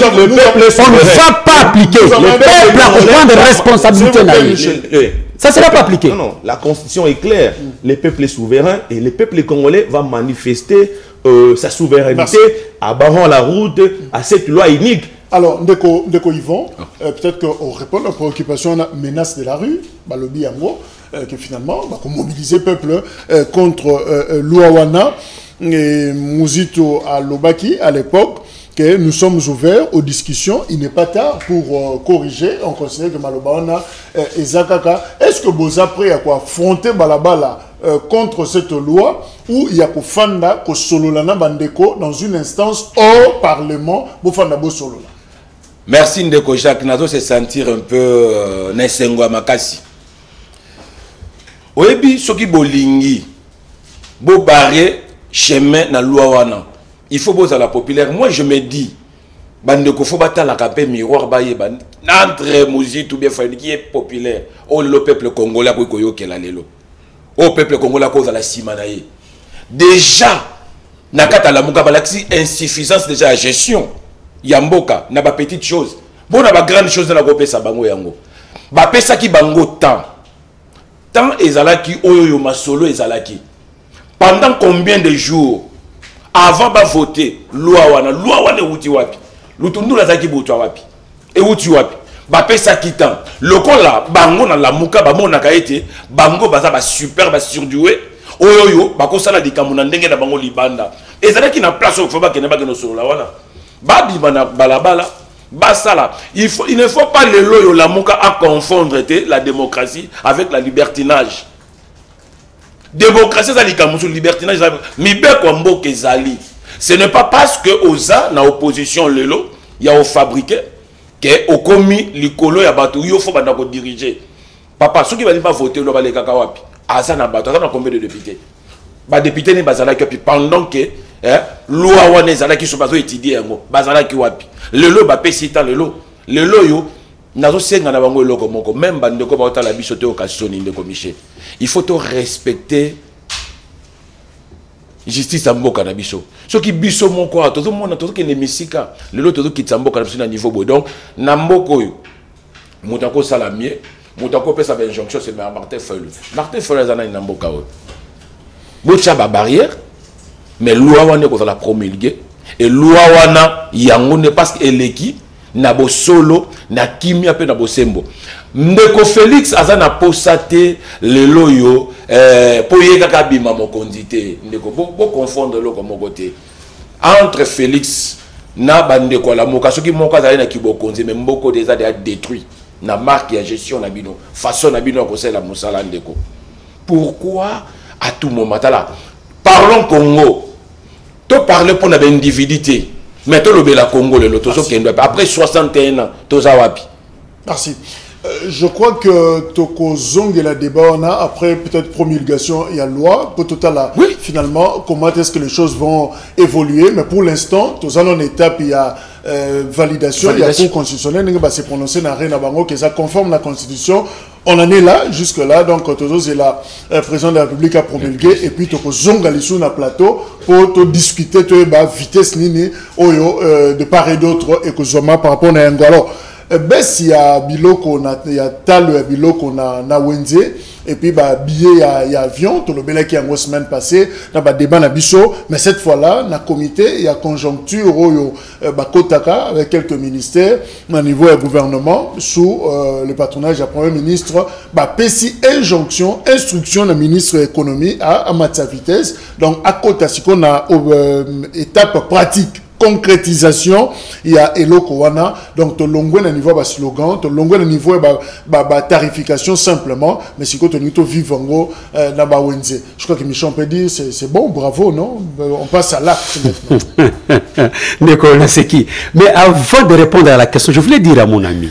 va pas appliquer. Le peuple a besoin de responsabilité. Ça ne sera pas appliqué. Non, non, la constitution est claire. Le peuple est souverain et le peuple congolais va manifester sa souveraineté à barrant la route à cette loi unique. Alors, Ndeko Yvon, peut-être qu'on répond à la préoccupation, la menace de la rue, Balobi Yango, que finalement, qu'on mobilise le peuple contre Louawana et Mouzito à Lobaki à l'époque, que nous sommes ouverts aux discussions. Il n'est pas tard pour corriger. On considère que Malobawana et Zakaka, est-ce que vous êtes prêts à affronter Balabala contre cette loi ou il y a pour Fanda, ko Sololana Bandeko dans une instance hors Parlement, pour Fanda Bo Solola? Merci Ndeko Jacques. Nazo se sentir un peu Nesengwa Makasi. Oebi soki bolingi bo barré chemin na loi wana. Il faut boza la populaire. Moi je me dis bandeko faut battre la capé miroir baye ban entre Mouzito bien fait qui est populaire. Oh le peuple congolais ko yoke la lelo. Oh peuple congolais ko za la simanaye. Déjà nakata la muka balaxi insuffisance déjà à gestion. Yamboka na ba petite chose. Bon na ba grande chose na ko pesa bango yango. Ba pesa ki bango temps. Tant ezalaki oyo masolo ezalaki. Pendant combien de jours avant de voter loi wana uti wapi. Lutundu la zaki boutwa wapi. Et uti wapi. Ba pesa kitan. Lokola bango na la muka ba mona kaete bango baza ba super ba surdoué. Oyo ba kosala dikambo na ndenge na bango libanda. Ezalaki na place au foba kene ba keno solo la wana. Ba bibana balabala. Basala. Il ne faut pas le loyo la muka à confondre la démocratie avec la libertinage. Démocratie, c'est libertinage. Ce n'est pas parce que Oza, na opposition lelo, il y a au fabriqué, que au commis, l'écolo, il y a bateau, il faut pas diriger. Papa, ceux qui ne vont pas voter, ils vont aller kakawapi. Asa na bateau, asa na combien de députés? Ba député ne bazala ki pendant que loi wana ezala ki so bazo étudier yango, bazala ki wapi. Lelo ba pesita lelo yo nazo senga na bango eloko moko même bandeko ba otala biso te occasion ndeko Michel. Il faut to respecter justice à mboka na biso. Soki biso moko tozo mona tozo ke nemisika lelo tozo kitsa mboka na biso na niveau bo. Donc na mboko yo mutako salamie, mutako pesa ba injonction c'est Martin Fayulu. Martin Fayulu zana na mboka yo. Bocha ba barrière mais loi wana ko la promulguer et loi wana yango ne parce que eleki na bo solo na kimia pe na bo sembo. Ndeko Félix azana posate le loyo po yeka kabima mokonzi te ndeko bo confondre lo comme côté entre Félix na bandeko la moka soki moka za na kibokonzi mais mboko déjà détruit na marque ya gestion na bino façon na bino ko sala musala ndeko. Pourquoi à tout moment là parlons Congo to parler pour l'individualité mais to le Congo le tozo kendo après 61 ans toza wapi. Merci. Je crois que Toko Zong et la débat on a après peut-être promulgation il y a loi pour total là oui. Finalement comment est-ce que les choses vont évoluer mais pour l'instant tous en étape il y a validation il y a cour constitutionnelle qui va se prononcer dans rien bango que ça conforme la constitution. On en est là jusque là donc Tozo c'est la président de la République a promulgué et puis Toko Zong ali sur un plateau pour te discuter de vitesse nini oyo de part et d'autre et que Zoma par rapport à Ngalo. Il y a biloko il y a tal biloko na wenze et puis bah billet il y a avion tout le belé qui a une semaine passée na ba débat na biso mais cette fois-là na comité il y a conjoncture oyo ba kotaka avec quelques ministères au niveau du gouvernement sous le patronage du premier ministre ba pesi instruction na ministre de l'économie à Matsa Vitesse donc à kota siko na étape pratique concrétisation il y a eloko wana donc to longwe na niveau ba slogan to longwe na niveau ba tarification simplement mais si côté to vivango na ba wenze je crois que Michel peut dire c'est bon bravo non on passe à l'acte maintenant c'est qui mais avant de répondre à la question je voulais dire à mon ami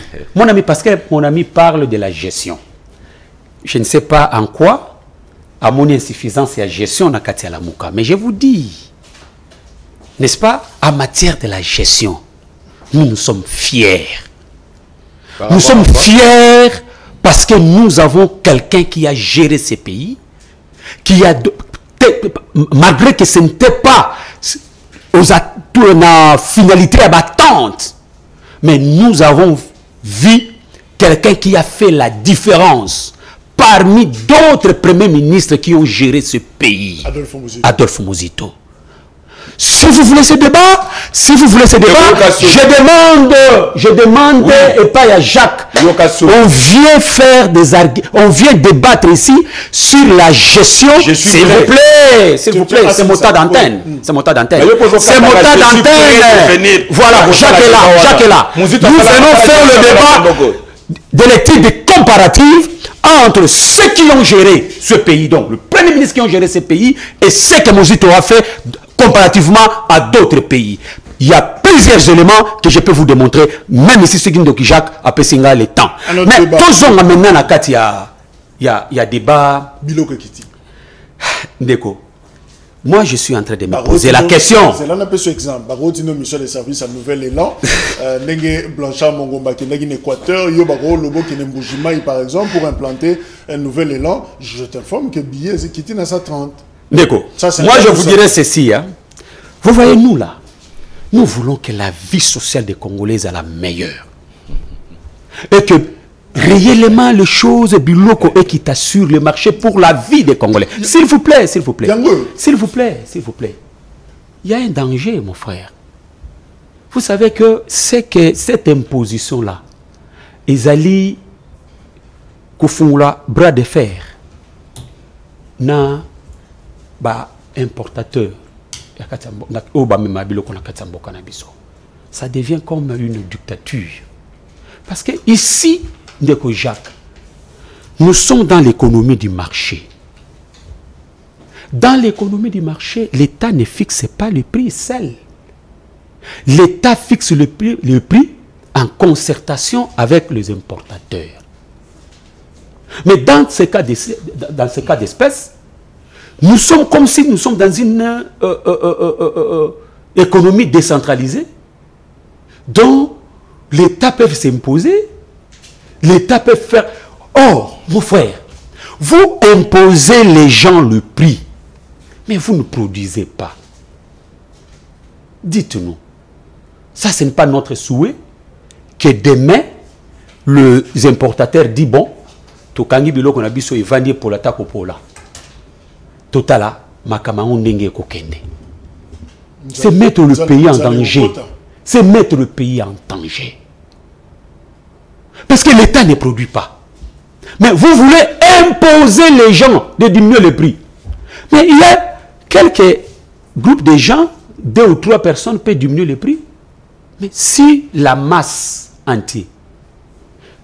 parce que mon ami parle de la gestion je ne sais pas en quoi à mon insuffisance et à gestion na kati ya lamuka mais je vous dis n'est-ce pas, en matière de la gestion, nous sommes fiers. Nous sommes fiers parce que nous avons quelqu'un qui a géré ces pays, qui a, malgré que ce n'était pas une finalité abattante, mais nous avons vu quelqu'un qui a fait la différence parmi d'autres premiers ministres qui ont géré ce pays. Adolphe Muzito. Si vous voulez ce débat, je demande oui. Et pas à Jacques. On vient faire des on vient débattre ici sur la gestion. S'il vous plaît, c'est mon tas d'antenne. C'est mon tas d'antenne. Voilà, Jacques est là. Nous allons faire le débat de l'étude comparative entre ceux qui ont géré ce pays, donc le premier ministre qui ont géré ce pays, et ce que Muzito a fait comparativement à d'autres pays. Il y a plusieurs éléments que je peux vous démontrer, même ici, ce qui nous Jacques a passé le temps. Mais tous maintenant, il y a débat. Ndeko. Moi, je suis en train de me poser la question. C'est là un peu ce exemple. Barodino Michel des services à Nouvel Élan. Nengue Blanchard Mongomba qui est en Équateur. Yo Baro Lobo qui est en Boujimaï, par exemple, pour implanter un nouvel élan. Je t'informe que billet est quitté dans sa 30. D'accord. Moi, je vous dirais ceci. Hein. Vous voyez, nous là, nous voulons que la vie sociale des Congolais soit la meilleure. Et que réellement les choses biloko et qui t'assurent le marché pour la vie des Congolais. S'il vous plaît, s'il vous plaît. S'il vous plaît, s'il vous plaît. Il y a un danger, mon frère. Vous savez que c'est que cette imposition-là, ils allaient la bras de fer. Na importateur ça devient comme une dictature parce que ici Ndeko Jacques nous sommes dans l'économie du marché. Dans l'économie du marché, l'État ne fixe pas le prix seul. L'État fixe le prix en concertation avec les importateurs. Mais dans ce cas d'espèce, nous sommes comme si nous sommes dans une économie décentralisée dont l'État peut s'imposer, l'État peut faire... Oh, mon frère, vous imposez les gens le prix, mais vous ne produisez pas. Dites-nous, ça ce n'est pas notre souhait que demain, les importateurs disent bon, Tokangi Biloko Nabiso est vendu pour l'attaque au Pola. Totala, Makamaon Nenge Kokende. C'est mettre le pays en danger. C'est mettre le pays en danger. Parce que l'État ne produit pas. Mais vous voulez imposer les gens de diminuer le prix. Mais il y a quelques groupes de gens, 2 ou 3 personnes peuvent diminuer le prix. Mais si la masse entière,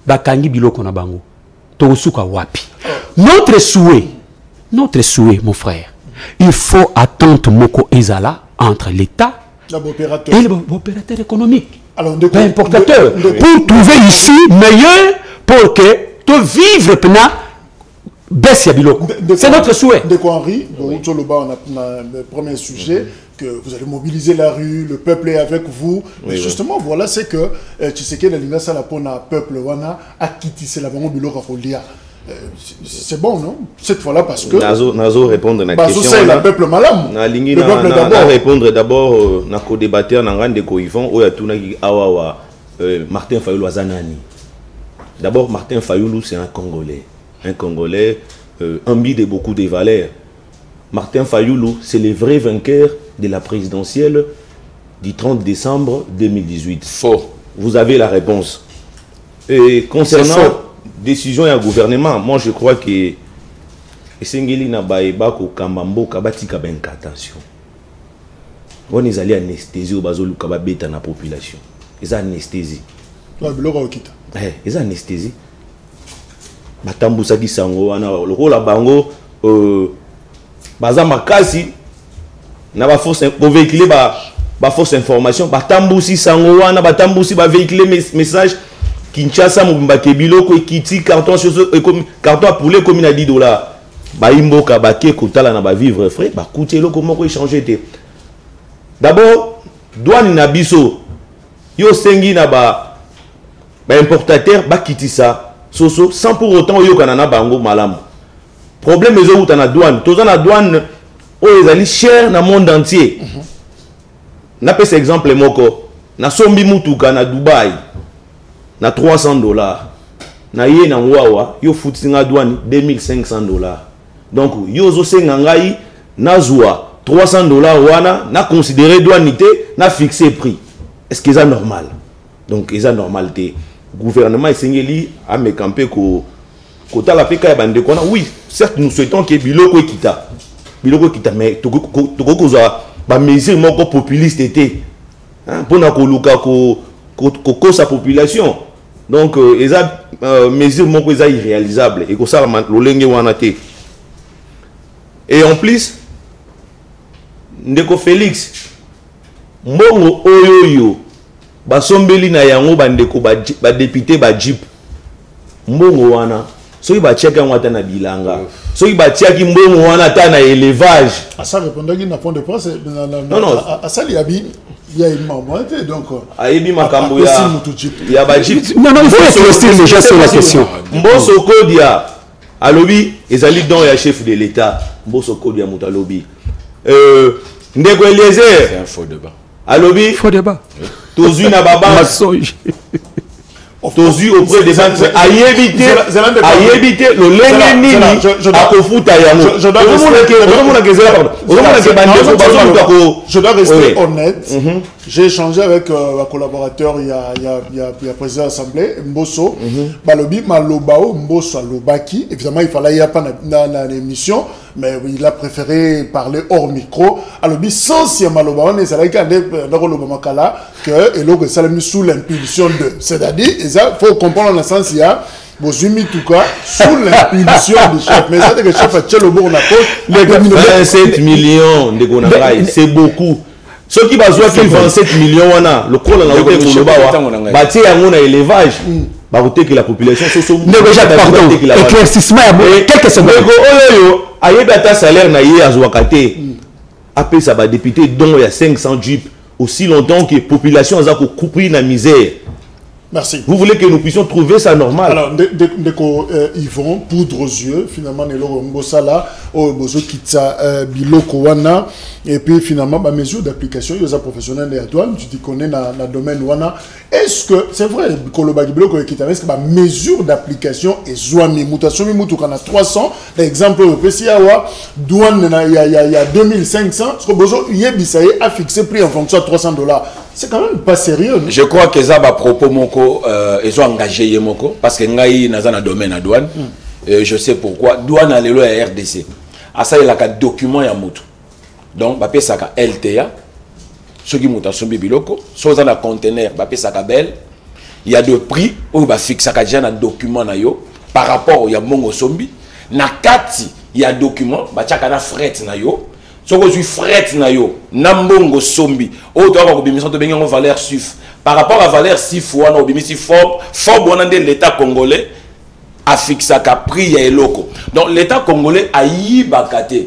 Bakangi Biloko Nabango, Tosuka Wapi. Notre souhait, mon frère, il faut attendre Moko Ezala entre l'État et l'opérateur économique, l'importateur, pour trouver ici meilleur pour que tu vives c'est notre souhait. Ndeko Henri, on a le premier sujet, que vous allez mobiliser la rue, le peuple est avec vous. Mais justement, voilà, c'est que Tshisekedi Linga Salapona, peuple wana, a quitté la banque de l'Orakolia. C'est bon, non? Cette fois-là, parce que... Nazo répondre à la question. C'est le peuple malam. Le peuple d'abord. Répondre d'abord, na co-débatteur, na grande Yvon, Oyatounagi Awawa, Martin Fayoulou Azanani. D'abord, Martin Fayoulou, c'est un Congolais. Un Congolais imbu de beaucoup de valeurs. Martin Fayoulou, c'est le vrai vainqueur de la présidentielle du 30 décembre 2018. Faux. Vous avez la réponse. Et concernant décision et un gouvernement, moi je crois que Essengeli na baeba ko kambambo kabati kabenka attention. on est allé anesthésie au bazo lukaba beta na population. Ils anesthésie. Ouais, biloko okita. Ils anesthésie. Batambusa ki sango wana loko la bango baza makasi na ba force pour véhiculer ba fausse information batambusi sango wana batambusi ba véhiculer message Kinshasa mobimba kebiloko ekiti carton poulet comme na $10 ba imboka ba ke kotala na ba vivre frais ba coûter loko moko échanger te. D'abord douane na biso yo sengi na ba importateur ba kitisa soso sans pour autant yo kanana bango malamu. Problème ezo uta na douane toza na douane o ezali cher na monde entier. Na pese exemple moko na sombi mutuka na Dubai na $300 na ye na wawa yo futinga douane $2500. Donc yo zo senga ngai na zwa $300 wana na considérer douanité na fixer prix. Est-ce que c'est normal? Donc c'est normalité. Gouvernement esengeli a me camper ko kota la peka ya bande kona. Oui, certes nous souhaitons que biloko kita mais toko za ba mesure moko populiste été hein pour na ko luka ko sa population. Donc eza mesure moko eza irréalisable et ko ça lolenge wana te. Et en plus ndeko Félix mbongo oyoyo basombeli na yango bandeko ba député ba jeep mbongo wana soki ba check yango ata na bilanga soki ba check mbongo wana ata na élevage ça répondaki na point de presse non asali abi ya maman donc ayebi makambo ya ba jeep non il faut éclaircir déjà sur la question. Mboso Kodia alobi ezali don ya chef de l'état Mboso Kodia mutalobi ndeko Eliezer c'est un faux débat. Alobi Faux débat. Tozu na baba Tozu auprès des banques a évité le lengenini à kofuta yango. Je dois rester honnête. J'ai échangé avec un collaborateur il y a président de l'Assemblée Mbosso Balobi Malobao Mbosso Lobaki. Évidemment il fallait y a pas dans l'émission mais il a préféré parler hors micro. Alobi sans Malobao on est allé dans le Makala que Elo Salami sous l'impulsion de, c'est-à-dire il faut comprendre dans le sens il y a Bozumi Touka sous l'impulsion du chef. Mais ça, c'est que le chef a tué le bon 27 millions de Gonarai, c'est beaucoup. Ceux qui basent sur 27 millions, le col en a été pour le bas, bâti à mon élevage, baroté que la population se sont. Pardon, éclaircissement, quelques secondes. Ayebata salaire na yé à Zouakate, après ça va député dont il y a 500 jeeps, aussi longtemps que la population a coupé la misère. Merci. Vous voulez que nous puissions trouver ça normal? Alors, ils vont poudre aux yeux, finalement, Neloro Mbosala, Bozo Kitsa, Biloko Wana, et puis finalement, ma mesure d'application, il y a un professionnel de la douane, tu te connais dans le domaine Wana. Est-ce que, c'est vrai, Kolobagi Biloko Kitsa, est-ce que ma mesure d'application est Zouami, Mutation Moutoukana a 300, l'exemple au PCAwa, douane, il y a 2500, ce que Bozo Yebisaye a fixé prix en fonction de $300. C'est quand même pas sérieux. Je crois que ça va propos moko ils ont engagé moko parce que ngai naza na domaine à douane. Je sais pourquoi douane a lelo ya RDC. Asa il a ka document ya moto. Donc ba pesa ka LTA. Soki moto sombi biloko, so za na conteneur ba pesa ka bel. Il y a de prix ou ba fixa ka déjà na document na yo par rapport ya mongo sombi. Na kati il y a document ba tiaka na fret na yo. Si vous avez fret na yo, nambongo sombi, ou tu as une valeur sif. Par rapport à valeur sif, ou on a obimisi fob l'État congolais a fixé un prix et loco. Donc l'État congolais a y bakate.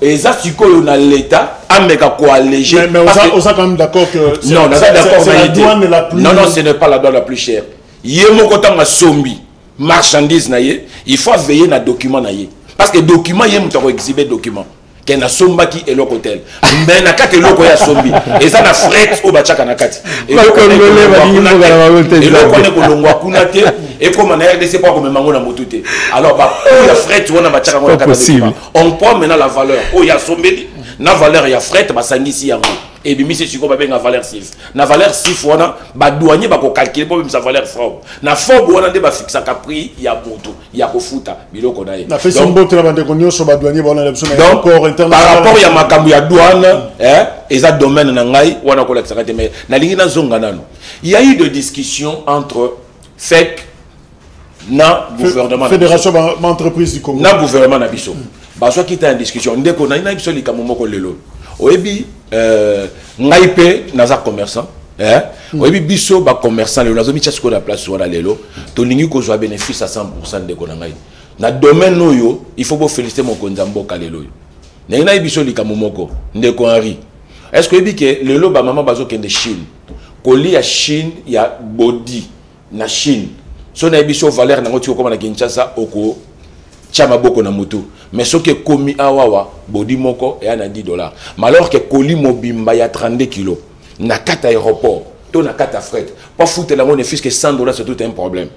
Et ça, si on a l'État, a quoi alléger. Mais on est quand même d'accord que c'est la douane la plus. Non, ce n'est pas la douane la plus chère. Yemo kota ma sombi, marchandise na ye, il faut veiller na document na ye. Parce que document yemo to exhiber document. Qui na somba qui est le hôtel mais na kati loko ya sombi et ça na fret au bachaka na kati et le connaît ko longwa kunate et comme na RDC pas comme mango na motute alors ba ya fret wana bachaka na kati on prend maintenant la valeur o ya sombi na valeur ya fret ba sangisi yango et bimi c'est siko ba benga valeur sif na valeur sif wana ba douanier ba ko calculer pour même sa valeur franc na fob wana nde ba fixa ka prix ya moto ya ko futa biloko na ye na fait son botte la bande konyo so ba douanier wana l'option encore international par rapport ya makambu ya douane eza domaine na ngai wana ko la sakate mais na lingi na zonga nano il y a eu de discussions entre FEC na gouvernement fédération entreprise du Congo na gouvernement na biso baso kita en discussion ndeko na biso likamu moko lelo oyebi ngai pe naza commerçant oyebi biso ba commerçant lelo nazo mitya siko na place wana lelo to lingi ko zwa bénéfice à 100% ndeko na ngai na domaine oyo il faut bo féliciter mon konzamboka lelo yo na biso likamu moko ndeko Henri est-ce que oyebi ke lelo ba mama bazo kende Chine koli ya Chine ya body na Chine so na biso valeur na ngoti ko na Kinshasa oko chama boko na mutu mais ce que komi awawa body moko et na $10 alors que koli mobimba ya 32 kilos na kata aéroport to na kata fret pas foutre la monnaie fisque $100 c'est tout un problème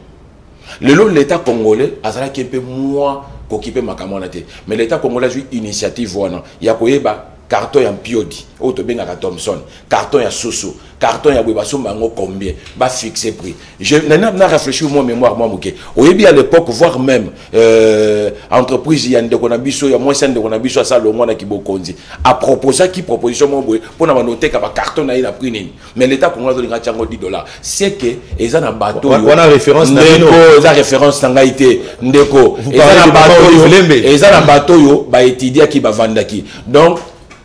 l'état congolais azala qui peu moi s'occuper makamona te mais l'état congolais a eu initiative wana ya koyeba carton ya piodi auto benga ka Thomson carton ya Soso carton ya Bwebaso mango combien ba fixer prix je n'a réfléchi moi mémoire moi moké oyebi à l'époque voire même entreprise ya ndeko na biso ya moi c'est ndeko na biso ça le mwana kibokonzi a proposé qui proposition mo boye pour na noter ka ba carton na ina prix nini mais l'état congolais linga chango $10 c'est que eza na bateau on a référence na ndeko eza référence na ngaité ndeko eza na bateau yo ba étudier ki ba vandaki donc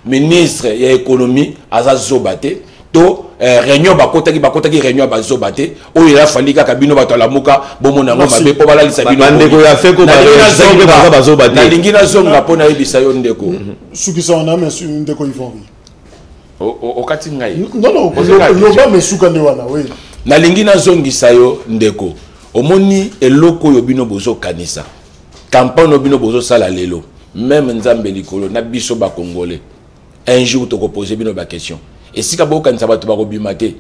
ministre ya économie aza zobate to réunion bakotaki réunion bazobate o ila falika kabino batala muka bomona ngo mabe po balalisa bino ndeko ya feko bazobate na lingina zonga pona yebisa yo ndeko sukisa on a mais ndeko Yvon o kati ngai non loba mais suka ne wana oui na lingina zongisa yo ndeko omoni eloko yo bino bozo kanisa campagne bino bozo sala lelo même nzambe likolo na biso ba congolais un jour tu poser bien la question et si ka boka nzaba to ba ko bimate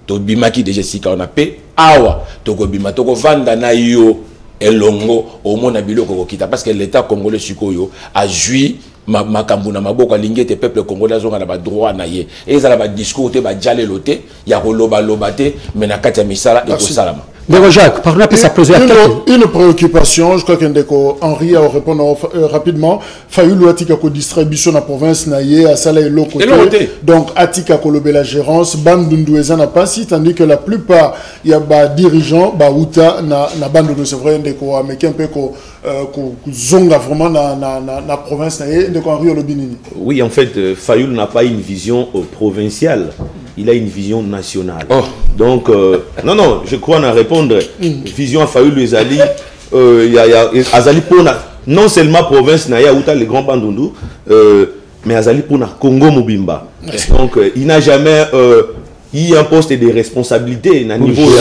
to bimaki déjà si ka on a pe awa to ko bimate to ko vanda na yo elongo au mona biloko ko kita parce que l'état congolais sikoyo a joui makambu na maboko alingi te peuple congolais zonga na ba droit na ye et ça ba discours te ba jale loté ya ko loba lobate mais na kati ya misala et ko salama. D'accord Jacques, par exemple, ça pose une préoccupation, je crois qu'Ndeko Henri a répondu rapidement. Fayulu Atika ko distribution na province naie à Sala et Lokote. Donc Atika ko lobe la gérance, Bandundueza n'a pas si, tandis que la plupart il y a ba dirigeants ba Uta na Bandundu, c'est vrai Ndeko américain peu ko zonga vraiment na province naie Ndeko Henri Olobinini. Oui, en fait Fayulu n'a pas une vision provinciale. Il a une vision nationale. Oh. Donc, non, je crois en répondre. Vision à Fayulu Ezali, Azali pour non seulement province Naya Outa, les grands Bandundu, mais Azali pour Congo Mobimba. Donc, il n'a jamais eu un poste de responsabilité au niveau de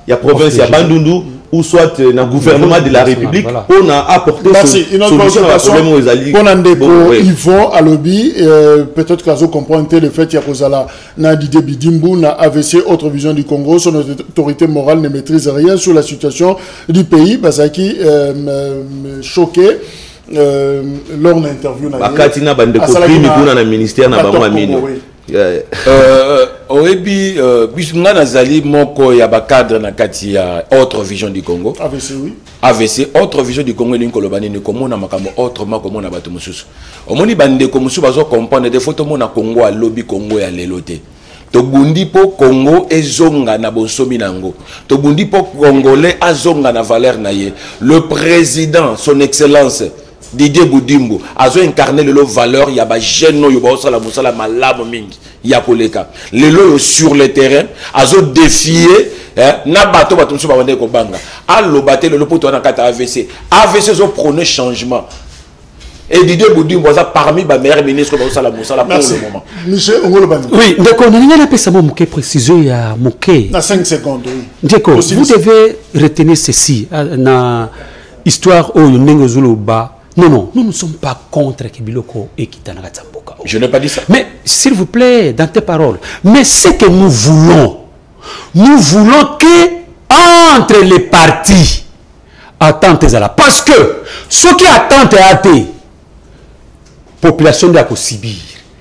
la province de Bandundu ou soit dans le gouvernement de la République pour apporter solution à problème aux alliés. Pour ils vont à lobby, peut-être qu'ils comprennent le fait qu'il y a Kozala, Nadide Bidimbu, na AVC, autre vision du Congo, son autorité morale ne maîtrise rien sur la situation du pays. Bazaki choqué lors d'une interview. Bakatina bandeko primi kuna na ministère na bango amino. Oebi bisunga nazali moko ya ba cadre na kati ya autre vision du Congo. AVC oui. AVC autre vision du Congo linko lobani ni komona makambo autrement komona bato mususu. Omoni bandeko mususu bazo comprendre des photos mona Congo a lobby Congo ya lelote. Tobundi po Congo ezonga na bonsomi nango. Tobundi po congolais azonga na valeur na ye. Le président son excellence Didier Boudimbo a incarné le valeur ya ba jeune yo ba osala musala malamu mingi ya koleka lelo sur le terrain azo défier na bato bato so ba wande ko banga allo baté le poto na kata AVC zo prôner changement et Didier Boudimbo ça parmi ba meilleur ministre ba osala musala pour le moment. Michel Ongolobani. Oui, d'accord, on a appelé ça moké préciser à moké. Na 5 secondes. Oui. D'accord, vous devez retenir ceci na histoire au ndenge zuluba. Non, nous ne sommes pas contre Kibiloko et Kitana Gatsamboka. Je n'ai pas dit ça. Mais, s'il vous plaît, dans tes paroles, mais ce que nous voulons que, entre les partis, attentes à la. Parce que, ce qui attente à la population de la Sibir,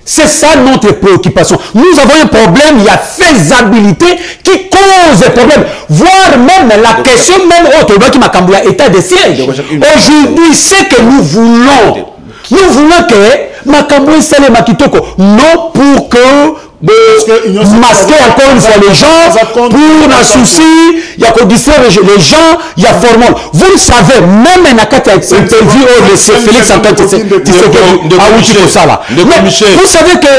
C'est ça notre préoccupation. Nous avons un problème, il y a faisabilité qui cause des problèmes. Voire même la question, même autre, qui m'a cambié état de siège. Aujourd'hui, c'est que nous voulons. Nous voulons que Makambo Sale Makitoko, non pour que masquer encore une fois les gens, pour un souci, il y a qu'on distraire les gens, il y a formol. Vous le savez, même un interview de Félix Antoine vous savez que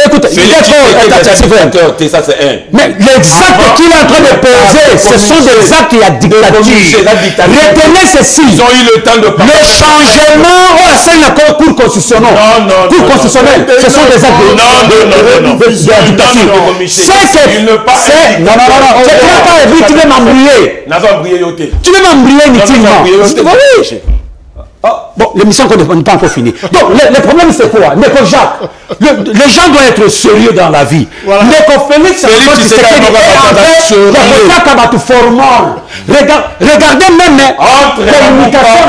écoutez, ça c'est un. Mais les actes qu'il est en train de poser, ce sont des actes, il y a dictature. Retenez ceci. Ils ont eu le temps de parler. Le changement, c'est la Cour constitutionnelle. Cour constitutionnelle, ce sont des actes de dictature. C'est que. Non. Tu veux m'embrouiller. Tu veux m'embrouiller inutilement. Bon, l'émission n'est pas encore finie. Donc, le problème, c'est quoi? Neko Jacques, les gens doivent être sérieux dans la vie. Neko Félix, regardez même communication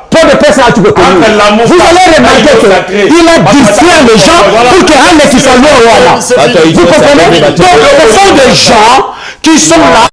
pour de personnes tu peux connaître. Vous allez remarquer qu'il a distraire les gens pour que un qui s'en vous comprenez? Donc, ce sont des gens qui sont là.